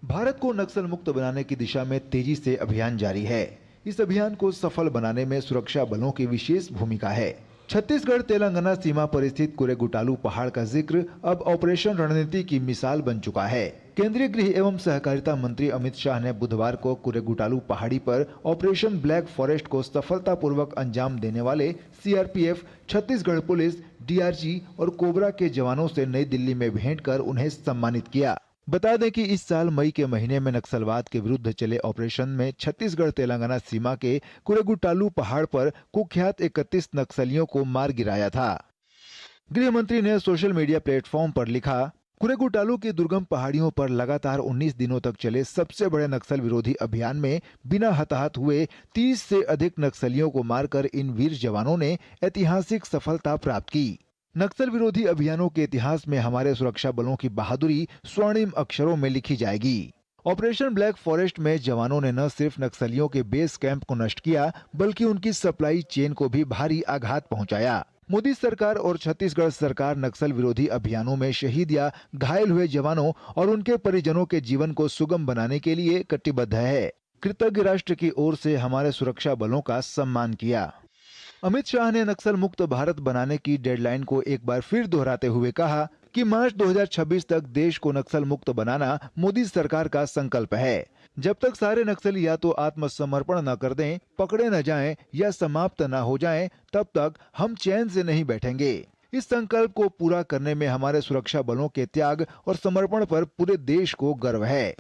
भारत को नक्सल मुक्त बनाने की दिशा में तेजी से अभियान जारी है। इस अभियान को सफल बनाने में सुरक्षा बलों की विशेष भूमिका है। छत्तीसगढ़ तेलंगाना सीमा पर स्थित कुरेगुटालू पहाड़ का जिक्र अब ऑपरेशन रणनीति की मिसाल बन चुका है। केंद्रीय गृह एवं सहकारिता मंत्री अमित शाह ने बुधवार को कुरेगुटालू पहाड़ी पर ऑपरेशन ब्लैक फॉरेस्ट को सफलतापूर्वक अंजाम देने वाले सीआरपीएफ, छत्तीसगढ़ पुलिस, डीआरजी और कोबरा के जवानों से नई दिल्ली में भेंट कर उन्हें सम्मानित किया। बता दें कि इस साल मई के महीने में नक्सलवाद के विरुद्ध चले ऑपरेशन में छत्तीसगढ़ तेलंगाना सीमा के कुरेगुटालू पहाड़ पर कुख्यात 31 नक्सलियों को मार गिराया था। गृह मंत्री ने सोशल मीडिया प्लेटफॉर्म पर लिखा, कुरेगुटालू की दुर्गम पहाड़ियों पर लगातार 19 दिनों तक चले सबसे बड़े नक्सल विरोधी अभियान में बिना हताहत हुए 30 से अधिक नक्सलियों को मारकर इन वीर जवानों ने ऐतिहासिक सफलता प्राप्त की। नक्सल विरोधी अभियानों के इतिहास में हमारे सुरक्षा बलों की बहादुरी स्वर्णिम अक्षरों में लिखी जाएगी। ऑपरेशन ब्लैक फॉरेस्ट में जवानों ने न सिर्फ नक्सलियों के बेस कैंप को नष्ट किया, बल्कि उनकी सप्लाई चेन को भी भारी आघात पहुंचाया। मोदी सरकार और छत्तीसगढ़ सरकार नक्सल विरोधी अभियानों में शहीद या घायल हुए जवानों और उनके परिजनों के जीवन को सुगम बनाने के लिए कटिबद्ध है। कृतज्ञ राष्ट्र की ओर से हमारे सुरक्षा बलों का सम्मान किया। अमित शाह ने नक्सल मुक्त भारत बनाने की डेडलाइन को एक बार फिर दोहराते हुए कहा कि मार्च 2026 तक देश को नक्सल मुक्त बनाना मोदी सरकार का संकल्प है। जब तक सारे नक्सली या तो आत्मसमर्पण न कर दें, पकड़े न जाएं या समाप्त न हो जाएं, तब तक हम चैन से नहीं बैठेंगे। इस संकल्प को पूरा करने में हमारे सुरक्षा बलों के त्याग और समर्पण पर पूरे देश को गर्व है।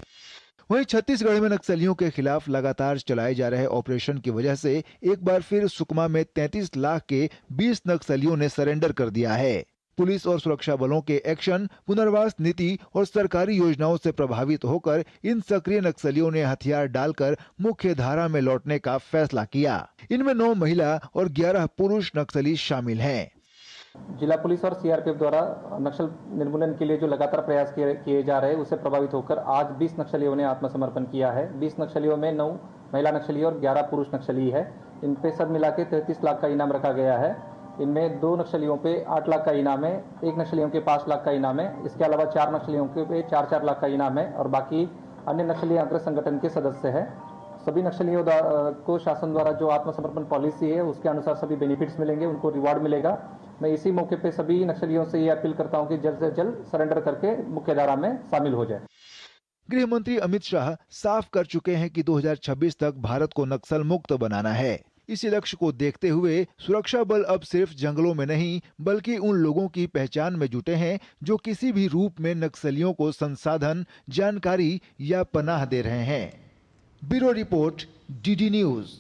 वहीं छत्तीसगढ़ में नक्सलियों के खिलाफ लगातार चलाए जा रहे ऑपरेशन की वजह से एक बार फिर सुकमा में 33 लाख के 20 नक्सलियों ने सरेंडर कर दिया है। पुलिस और सुरक्षा बलों के एक्शन, पुनर्वास नीति और सरकारी योजनाओं से प्रभावित होकर इन सक्रिय नक्सलियों ने हथियार डालकर मुख्य धारा में लौटने का फैसला किया। इनमें 9 महिला और 11 पुरुष नक्सली शामिल हैं। जिला पुलिस और सीआरपीएफ द्वारा नक्सल निर्मूलन के लिए जो लगातार प्रयास किए जा रहे हैं, उससे प्रभावित होकर आज 20 नक्सलियों ने आत्मसमर्पण किया है। 20 नक्सलियों में 9 महिला नक्सली और 11 पुरुष नक्सली है। इन पे सब मिला के 33 लाख का इनाम रखा गया है। इनमें 2 नक्सलियों पे 8 लाख का इनाम है, 1 नक्सलियों के 5 लाख का इनाम है। इसके अलावा 4 नक्सलियों के पे 4-4 लाख का इनाम है और बाकी अन्य नक्सली अग्र संगठन के सदस्य है। सभी नक्सलियों को शासन द्वारा जो आत्मसमर्पण पॉलिसी है उसके अनुसार सभी बेनिफिट्स मिलेंगे, उनको रिवॉर्ड मिलेगा। मैं इसी मौके पे सभी नक्सलियों से ये अपील करता हूं कि जल्द से जल्द सरेंडर करके मुख्यधारा में शामिल हो जाए। गृह मंत्री अमित शाह साफ कर चुके हैं कि 2026 तक भारत को नक्सल मुक्त बनाना है। इसी लक्ष्य को देखते हुए सुरक्षा बल अब सिर्फ जंगलों में नहीं बल्कि उन लोगों की पहचान में जुटे हैं जो किसी भी रूप में नक्सलियों को संसाधन, जानकारी या पनाह दे रहे हैं। Bureau report, DD news.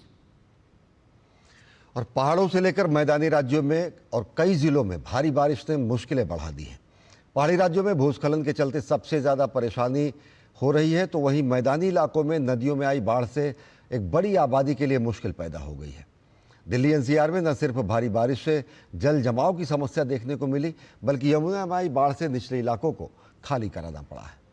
और पहाड़ों से लेकर मैदानी राज्यों में और कई जिलों में भारी बारिश ने मुश्किलें बढ़ा दी हैं। पहाड़ी राज्यों में भूस्खलन के चलते सबसे ज्यादा परेशानी हो रही है, तो वहीं मैदानी इलाकों में नदियों में आई बाढ़ से एक बड़ी आबादी के लिए मुश्किल पैदा हो गई है। दिल्ली एनसीआर में न सिर्फ भारी बारिश से जल जमाव की समस्या देखने को मिली, बल्कि यमुना में आई बाढ़ से निचले इलाकों को खाली कराना पड़ा है।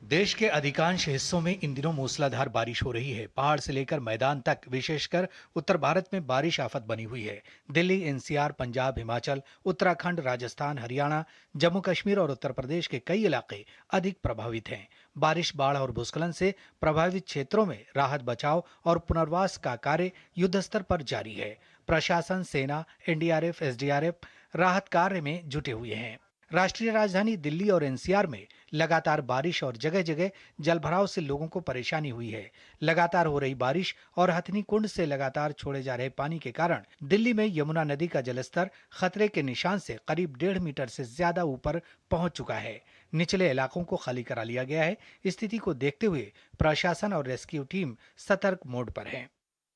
देश के अधिकांश हिस्सों में इन दिनों मूसलाधार बारिश हो रही है। पहाड़ से लेकर मैदान तक, विशेषकर उत्तर भारत में बारिश आफत बनी हुई है। दिल्ली एनसीआर, पंजाब, हिमाचल, उत्तराखंड, राजस्थान, हरियाणा, जम्मू कश्मीर और उत्तर प्रदेश के कई इलाके अधिक प्रभावित हैं। बारिश, बाढ़ और भूस्खलन से प्रभावित क्षेत्रों में राहत, बचाव और पुनर्वास का कार्य युद्धस्तर पर जारी है। प्रशासन, सेना, एनडीआरएफ, एसडीआरएफ राहत कार्य में जुटे हुए हैं। राष्ट्रीय राजधानी दिल्ली और एनसीआर में लगातार बारिश और जगह जगह जलभराव से लोगों को परेशानी हुई है। लगातार हो रही बारिश और हथनी कुंड से लगातार छोड़े जा रहे पानी के कारण दिल्ली में यमुना नदी का जलस्तर खतरे के निशान से करीब 1.5 मीटर से ज्यादा ऊपर पहुंच चुका है। निचले इलाकों को खाली करा लिया गया है। स्थिति को देखते हुए प्रशासन और रेस्क्यू टीम सतर्क मोड पर है।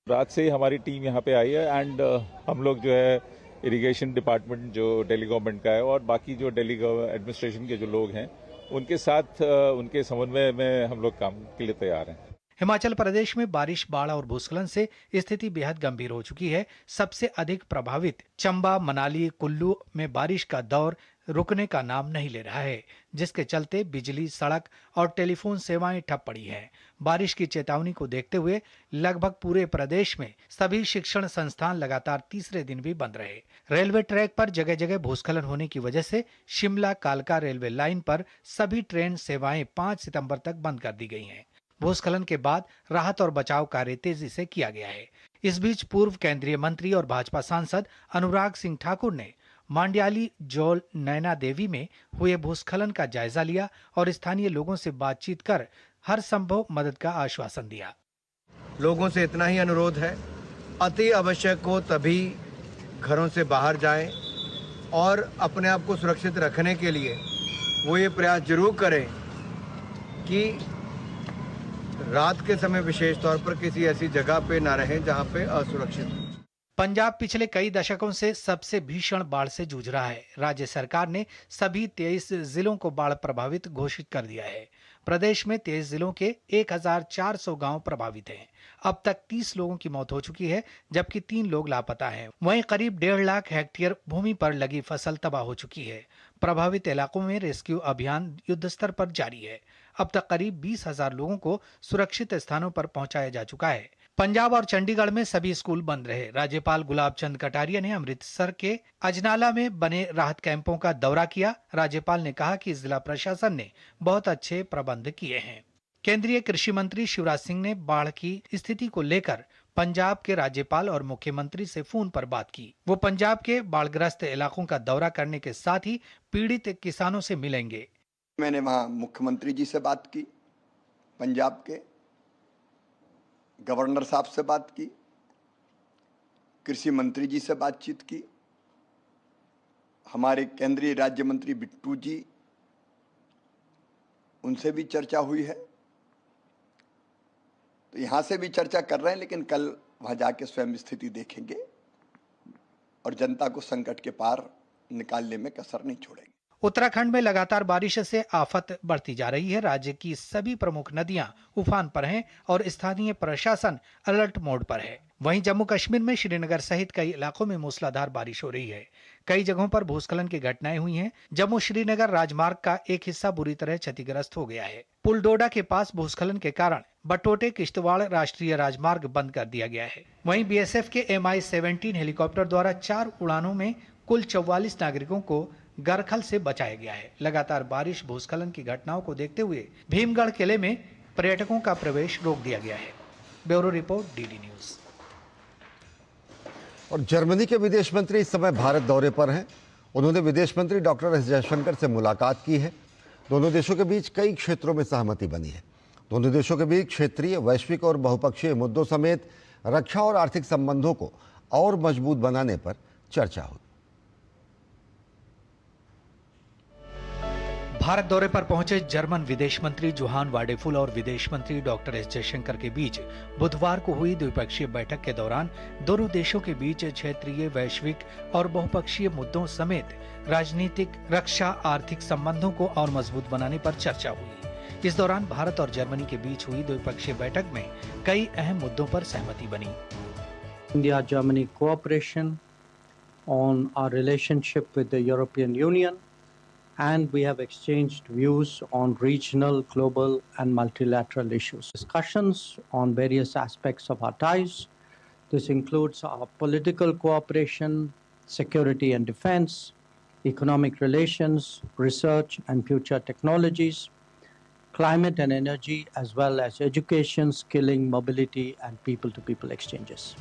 रात से ही हमारी टीम यहाँ पे आई है एंड हम लोग जो है इरिगेशन डिपार्टमेंट जो दिल्ली गवर्नमेंट का है और बाकी जो दिल्ली एडमिनिस्ट्रेशन के जो लोग हैं उनके साथ उनके समन्वय में हम लोग काम के लिए तैयार हैं। हिमाचल प्रदेश में बारिश, बाढ़ और भूस्खलन से स्थिति बेहद गंभीर हो चुकी है। सबसे अधिक प्रभावित चंबा, मनाली, कुल्लू में बारिश का दौर रुकने का नाम नहीं ले रहा है, जिसके चलते बिजली, सड़क और टेलीफोन सेवाएं ठप पड़ी हैं। बारिश की चेतावनी को देखते हुए लगभग पूरे प्रदेश में सभी शिक्षण संस्थान लगातार तीसरे दिन भी बंद रहे। रेलवे ट्रैक पर जगह जगह भूस्खलन होने की वजह से शिमला कालका रेलवे लाइन पर सभी ट्रेन सेवाएं 5 सितंबर तक बंद कर दी गई हैं। भूस्खलन के बाद राहत और बचाव कार्य तेजी से किया गया है। इस बीच पूर्व केंद्रीय मंत्री और भाजपा सांसद अनुराग सिंह ठाकुर ने मांड्याली, जोल, नैना देवी में हुए भूस्खलन का जायजा लिया और स्थानीय लोगों से बातचीत कर हर संभव मदद का आश्वासन दिया। लोगों से इतना ही अनुरोध है, अति आवश्यक हो तभी घरों से बाहर जाएं और अपने आप को सुरक्षित रखने के लिए वो ये प्रयास जरूर करें कि रात के समय विशेष तौर पर किसी ऐसी जगह पे ना रहें जहां पे असुरक्षित हो। पंजाब पिछले कई दशकों से सबसे भीषण बाढ़ से जूझ रहा है। राज्य सरकार ने सभी 23 जिलों को बाढ़ प्रभावित घोषित कर दिया है। प्रदेश में 23 जिलों के 1400 गांव प्रभावित हैं। अब तक 30 लोगों की मौत हो चुकी है, जबकि 3 लोग लापता हैं। वहीं करीब 1.5 लाख हेक्टेयर भूमि पर लगी फसल तबाह हो चुकी है। प्रभावित इलाकों में रेस्क्यू अभियान युद्धस्तर पर जारी है। अब तक करीब 20,000 लोगों को सुरक्षित स्थानों पर पहुंचाया जा चुका है। पंजाब और चंडीगढ़ में सभी स्कूल बंद रहे। राज्यपाल गुलाब चंद कटारिया ने अमृतसर के अजनाला में बने राहत कैंपों का दौरा किया। राज्यपाल ने कहा कि जिला प्रशासन ने बहुत अच्छे प्रबंध किए हैं। केंद्रीय कृषि मंत्री शिवराज सिंह ने बाढ़ की स्थिति को लेकर पंजाब के राज्यपाल और मुख्यमंत्री से फोन पर बात की। वो पंजाब के बाढ़ग्रस्त इलाकों का दौरा करने के साथ ही पीड़ित किसानों से मिलेंगे। मैंने वहाँ मुख्यमंत्री जी से बात की, पंजाब के गवर्नर साहब से बात की, कृषि मंत्री जी से बातचीत की, हमारे केंद्रीय राज्य मंत्री बिट्टू जी, उनसे भी चर्चा हुई है। तो यहाँ से भी चर्चा कर रहे हैं, लेकिन कल वहाँ जाके स्वयं स्थिति देखेंगे और जनता को संकट के पार निकालने में कसर नहीं छोड़ेंगे। उत्तराखंड में लगातार बारिश से आफत बढ़ती जा रही है। राज्य की सभी प्रमुख नदियां उफान पर हैं और स्थानीय प्रशासन अलर्ट मोड पर है। वहीं जम्मू कश्मीर में श्रीनगर सहित कई इलाकों में मूसलाधार बारिश हो रही है। कई जगहों पर भूस्खलन की घटनाएं हुई हैं। जम्मू श्रीनगर राजमार्ग का एक हिस्सा बुरी तरह क्षतिग्रस्त हो गया है। पुल डोडा के पास भूस्खलन के कारण बटोटे किश्तवाड़ राष्ट्रीय राजमार्ग बंद कर दिया गया है। वहीं बीएसएफ के MI-17 हेलीकॉप्टर द्वारा 4 उड़ानों में कुल 44 नागरिकों को गरखल से बचाया गया है। लगातार बारिश भूस्खलन की घटनाओं को देखते हुए भीमगढ़ किले में पर्यटकों का प्रवेश रोक दिया गया है। Bureau report, DD news. और जर्मनी के विदेश मंत्री इस समय भारत दौरे पर हैं। उन्होंने विदेश मंत्री डॉक्टर एस जयशंकर से मुलाकात की है। दोनों देशों के बीच कई क्षेत्रों में सहमति बनी है। दोनों देशों के बीच क्षेत्रीय, वैश्विक और बहुपक्षीय मुद्दों समेत रक्षा और आर्थिक संबंधों को और मजबूत बनाने पर चर्चा हुई। भारत दौरे पर पहुंचे जर्मन विदेश मंत्री जोहान वाडेफुल और विदेश मंत्री डॉक्टर एस जयशंकर के बीच बुधवार को हुई द्विपक्षीय बैठक के दौरान दोनों देशों के बीच क्षेत्रीय, वैश्विक और बहुपक्षीय मुद्दों समेत राजनीतिक, रक्षा, आर्थिक संबंधों को और मजबूत बनाने पर चर्चा हुई। इस दौरान भारत और जर्मनी के बीच हुई द्विपक्षीय बैठक में कई अहम मुद्दों पर सहमति बनी। India-Germany cooperation on our relationship with the European Union, and we have exchanged views on regional, global and multilateral issues. Discussions on various aspects of our ties. This includes our political cooperation, security and defense, economic relations, research and future technologies, climate and energy, as well as education, skilling, mobility and people-to-people exchanges.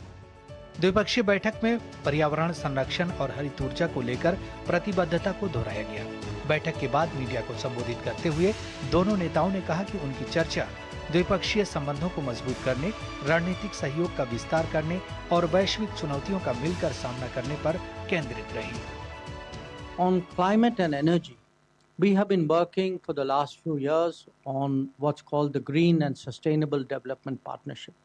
द्विपक्षीय बैठक में पर्यावरण संरक्षण और हरित ऊर्जा को लेकर प्रतिबद्धता को दोहराया गया। बैठक के बाद मीडिया को संबोधित करते हुए दोनों नेताओं ने कहा कि उनकी चर्चा द्विपक्षीय संबंधों को मजबूत करने, रणनीतिक सहयोग का विस्तार करने और वैश्विक चुनौतियों का मिलकर सामना करने पर केंद्रित रही। On climate and energy, we have been working for the last few years on what's called the Green and Sustainable Development Partnership.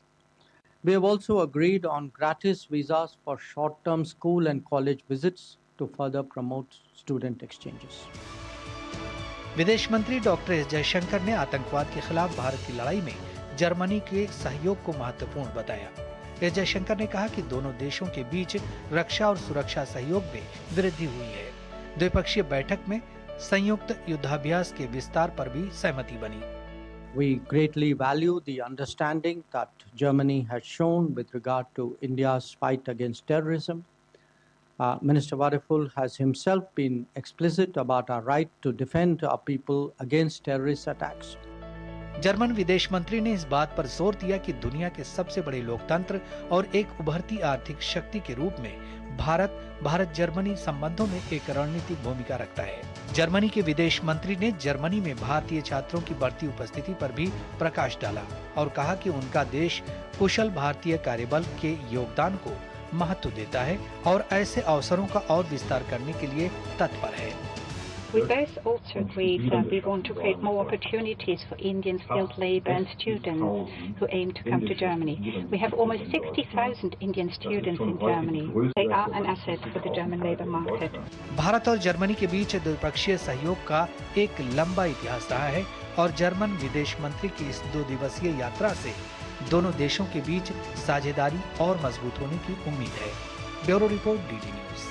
We have also agreed on gratis visas for short-term school and college visits to further promote student exchanges. विदेश मंत्री doctor S Jaishankar ने आतंकवाद के खिलाफ भारत की लड़ाई में Germany के सहयोग को महत्वपूर्ण बताया। एस जयशंकर ने कहा कि दोनों देशों के बीच रक्षा और सुरक्षा सहयोग में वृद्धि हुई है। द्विपक्षीय बैठक में संयुक्त युद्धाभ्यास के विस्तार पर भी सहमति बनी। We greatly value the understanding that Germany has shown with regard to India's fight against terrorism. Minister Wadephul has himself been explicit about our right to defend our people against terrorist attacks. German विदेश मंत्री ने इस बात पर जोर दिया कि दुनिया के सबसे बड़े लोकतंत्र और एक उभरती आर्थिक शक्ति के रूप में भारत जर्मनी संबंधों में एक रणनीतिक भूमिका रखता है। जर्मनी के विदेश मंत्री ने जर्मनी में भारतीय छात्रों की बढ़ती उपस्थिति पर भी प्रकाश डाला और कहा कि उनका देश कुशल भारतीय कार्यबल के योगदान को महत्व देता है और ऐसे अवसरों का और विस्तार करने के लिए तत्पर है। We both also agreed that we want to create more opportunities for Indian skilled labour and students who aim to come to Germany. We have almost 60,000 Indian students in Germany. They are an asset for the German labour market. Bharat और Germany के बीच द्विपक्षीय सहयोग का एक लंबा इतिहास रहा है और जर्मन विदेश मंत्री की इस 2 दिवसीय यात्रा से दोनों देशों के बीच साझेदारी और मजबूत होने की उम्मीद है। Bureau report, DD news.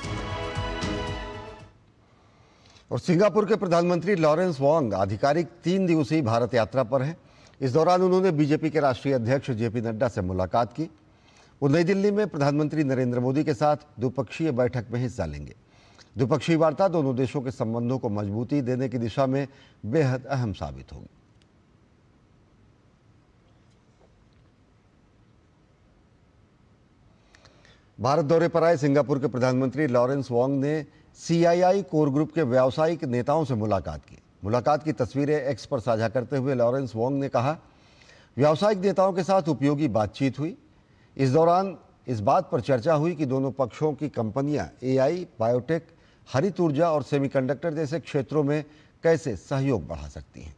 और सिंगापुर के प्रधानमंत्री लॉरेंस वॉन्ग आधिकारिक 3 दिवसीय भारत यात्रा पर हैं। इस दौरान उन्होंने बीजेपी के राष्ट्रीय अध्यक्ष जेपी नड्डा से मुलाकात की। वो नई दिल्ली में प्रधानमंत्री नरेंद्र मोदी के साथ द्विपक्षीय बैठक में हिस्सा लेंगे। द्विपक्षीय वार्ता दोनों देशों के संबंधों को मजबूती देने की दिशा में बेहद अहम साबित होगी। भारत दौरे पर आए सिंगापुर के प्रधानमंत्री लॉरेंस वॉन्ग ने CII कोर ग्रुप के व्यावसायिक नेताओं से मुलाकात की। मुलाकात की तस्वीरें एक्स पर साझा करते हुए लॉरेंस वॉन्ग ने कहा, व्यावसायिक नेताओं के साथ उपयोगी बातचीत हुई। इस दौरान इस बात पर चर्चा हुई कि दोनों पक्षों की कंपनियां AI, बायोटेक, हरित ऊर्जा और सेमीकंडक्टर जैसे क्षेत्रों में कैसे सहयोग बढ़ा सकती हैं।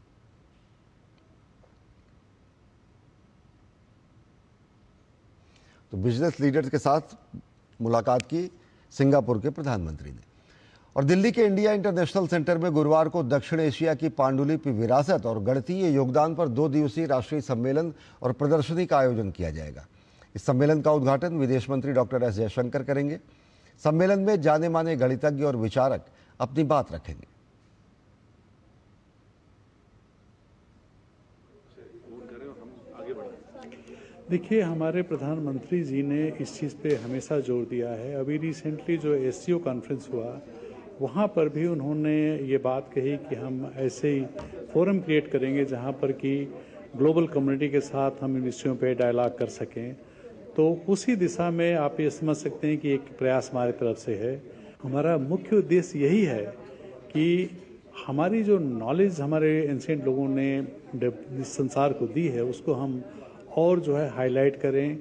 तो बिजनेस लीडर्स के साथ मुलाकात की सिंगापुर के प्रधानमंत्री ने। और दिल्ली के इंडिया इंटरनेशनल सेंटर में गुरुवार को दक्षिण एशिया की पांडुलिपि विरासत और गणितीय योगदान पर 2 दिवसीय राष्ट्रीय सम्मेलन और प्रदर्शनी का आयोजन किया जाएगा। इस सम्मेलन का उद्घाटन विदेश मंत्री डॉक्टर एस जयशंकर करेंगे। सम्मेलन में जाने माने गणितज्ञ और विचारक अपनी बात रखेंगे। देखिए, हमारे प्रधानमंत्री जी ने इस चीज़ पे हमेशा जोर दिया है। अभी रिसेंटली जो SCO कॉन्फ्रेंस हुआ, वहाँ पर भी उन्होंने ये बात कही कि हम ऐसे ही फोरम क्रिएट करेंगे जहाँ पर कि ग्लोबल कम्युनिटी के साथ हम इन विषयों पे डायलॉग कर सकें। तो उसी दिशा में आप ये समझ सकते हैं कि एक प्रयास हमारी तरफ से है। हमारा मुख्य उद्देश्य यही है कि हमारी जो नॉलेज हमारे एंशिएंट लोगों ने संसार को दी है उसको हम और जो है हाईलाइट करें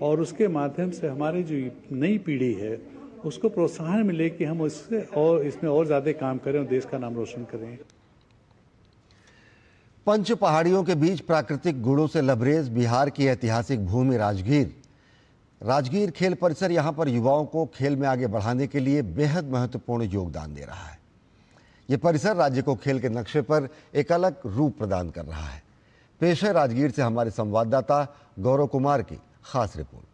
और उसके माध्यम से हमारी जो नई पीढ़ी है उसको प्रोत्साहन मिले कि हम इससे और इसमें और ज़्यादा काम करें और देश का नाम रोशन करें। पंच पहाड़ियों के बीच प्राकृतिक गुणों से लबरेज बिहार की ऐतिहासिक भूमि राजगीर खेल परिसर यहां पर युवाओं को खेल में आगे बढ़ाने के लिए बेहद महत्वपूर्ण योगदान दे रहा है। ये परिसर राज्य को खेल के नक्शे पर एक अलग रूप प्रदान कर रहा है। पेश है राजगीर से हमारे संवाददाता गौरव कुमार की खास रिपोर्ट।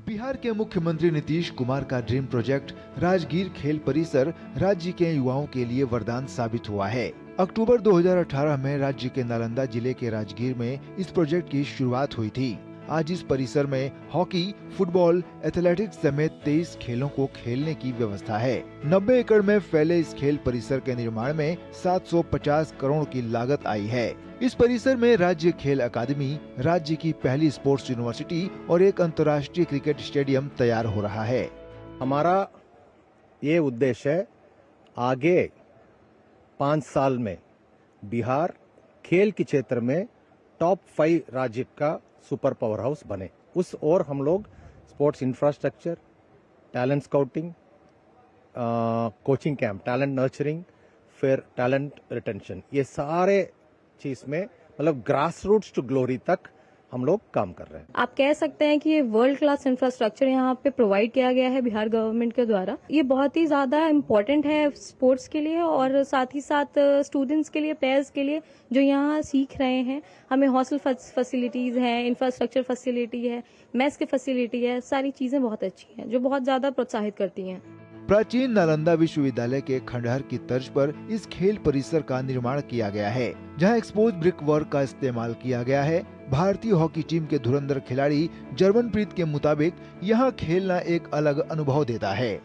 बिहार के मुख्यमंत्री नीतीश कुमार का ड्रीम प्रोजेक्ट राजगीर खेल परिसर राज्य के युवाओं के लिए वरदान साबित हुआ है। अक्टूबर 2018 में राज्य के नालंदा जिले के राजगीर में इस प्रोजेक्ट की शुरुआत हुई थी। आज इस परिसर में हॉकी, फुटबॉल, एथलेटिक्स समेत 23 खेलों को खेलने की व्यवस्था है। 90 एकड़ में फैले इस खेल परिसर के निर्माण में 750 करोड़ की लागत आई है। इस परिसर में राज्य खेल अकादमी, राज्य की पहली स्पोर्ट्स यूनिवर्सिटी और एक अंतर्राष्ट्रीय क्रिकेट स्टेडियम तैयार हो रहा है। हमारा ये उद्देश्य है आगे 5 साल में बिहार खेल के क्षेत्र में टॉप 5 राज्य का सुपर पावर हाउस बने। उस और हम लोग sports infrastructure, talent scouting, coaching camp, talent nurturing, फिर टैलेंट रिटेंशन, ये सारे चीज में मतलब ग्रास रूट्स टू ग्लोरी तक हम लोग काम कर रहे हैं। आप कह सकते हैं कि ये वर्ल्ड क्लास इंफ्रास्ट्रक्चर यहाँ पे प्रोवाइड किया गया है बिहार गवर्नमेंट के द्वारा। ये बहुत ही ज्यादा इम्पोर्टेंट है स्पोर्ट्स के लिए और साथ ही साथ स्टूडेंट्स के लिए, प्लेयर्स के लिए जो यहाँ सीख रहे हैं। हमें हॉस्टल फैसिलिटीज है, इंफ्रास्ट्रक्चर फैसिलिटी है, मेस की फैसिलिटी है, सारी चीजें बहुत अच्छी हैं जो बहुत ज्यादा प्रोत्साहित करती हैं। प्राचीन नालंदा विश्वविद्यालय के खंडहर की तर्ज पर इस खेल परिसर का निर्माण किया गया है, जहां एक्सपोज ब्रिक वर्क का इस्तेमाल किया गया है। भारतीय हॉकी टीम के धुरंधर खिलाड़ी जर्मनप्रीत के मुताबिक यहां खेलना एक अलग अनुभव देता है।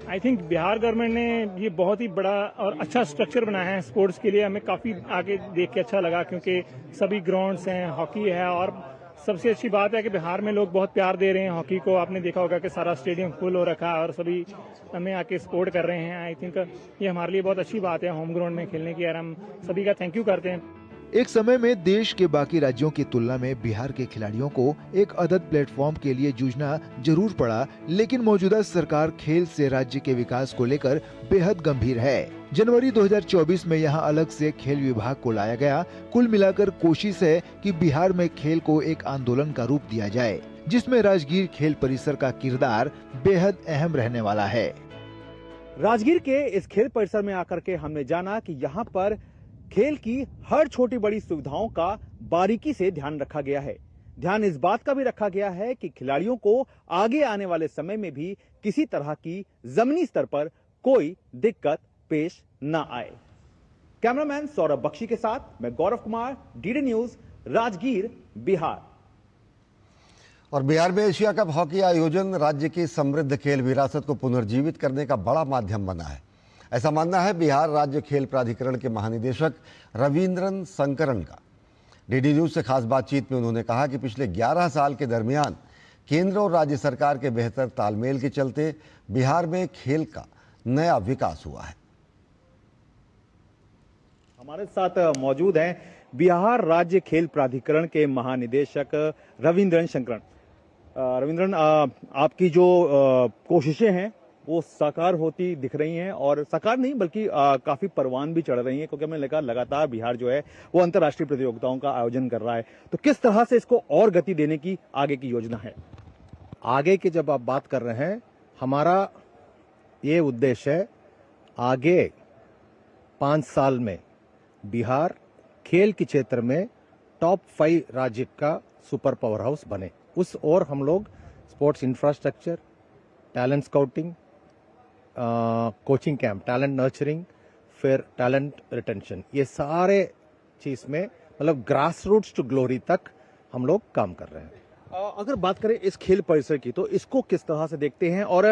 आई थिंक बिहार गवर्नमेंट ने ये बहुत ही बड़ा और अच्छा स्ट्रक्चर बनाया है स्पोर्ट्स के लिए। हमें काफी आगे देख के अच्छा लगा क्योंकि सभी ग्राउंड्स हैं, हॉकी है और सबसे अच्छी बात है कि बिहार में लोग बहुत प्यार दे रहे हैं हॉकी को। आपने देखा होगा कि सारा स्टेडियम फुल हो रखा है और सभी हमें आके सपोर्ट कर रहे हैं। आई थिंक ये हमारे लिए बहुत अच्छी बात है होम ग्राउंड में खेलने की और हम सभी का थैंक यू करते हैं। एक समय में देश के बाकी राज्यों की तुलना में बिहार के खिलाड़ियों को एक अदद प्लेटफॉर्म के लिए जूझना जरूर पड़ा, लेकिन मौजूदा सरकार खेल से राज्य के विकास को लेकर बेहद गंभीर है। जनवरी 2024 में यहां अलग से खेल विभाग को लाया गया। कुल मिलाकर कोशिश है कि बिहार में खेल को एक आंदोलन का रूप दिया जाए, जिसमें राजगीर खेल परिसर का किरदार बेहद अहम रहने वाला है। राजगीर के इस खेल परिसर में आकर के हमने जाना कि यहाँ पर खेल की हर छोटी बड़ी सुविधाओं का बारीकी से ध्यान रखा गया है। ध्यान इस बात का भी रखा गया है कि खिलाड़ियों को आगे आने वाले समय में भी किसी तरह की जमीनी स्तर पर कोई दिक्कत पेश न आए। कैमरामैन सौरभ बख्शी के साथ मैं गौरव कुमार, डीडी न्यूज, राजगीर, बिहार। और बिहार में एशिया कप हॉकी आयोजन राज्य की समृद्ध खेल विरासत को पुनर्जीवित करने का बड़ा माध्यम बना है। ऐसा मानना है बिहार राज्य खेल प्राधिकरण के महानिदेशक रविंद्रन शंकरन का। डीडी न्यूज से खास बातचीत में उन्होंने कहा कि पिछले 11 साल के दरमियान केंद्र और राज्य सरकार के बेहतर तालमेल के चलते बिहार में खेल का नया विकास हुआ है। हमारे साथ मौजूद हैं बिहार राज्य खेल प्राधिकरण के महानिदेशक रविंद्रन शंकरन। रविंद्रन, आपकी जो कोशिशें हैं वो साकार होती दिख रही हैं और साकार नहीं बल्कि काफी परवान भी चढ़ रही हैं, क्योंकि हमने लगातार बिहार जो है वो अंतर्राष्ट्रीय प्रतियोगिताओं का आयोजन कर रहा है। तो किस तरह से इसको और गति देने की आगे की योजना है? आगे की जब आप बात कर रहे हैं, हमारा ये उद्देश्य है आगे 5 साल में बिहार खेल के क्षेत्र में टॉप 5 राज्य का सुपर पावर हाउस बने। उस और हम लोग sports infrastructure, talent scouting, coaching camp, talent nurturing, फिर टैलेंट रिटेंशन, ये सारे चीज में मतलब ग्रास रूट्स टू ग्लोरी तक हम लोग काम कर रहे हैं। अगर बात करें इस खेल परिसर की तो इसको किस तरह से देखते हैं और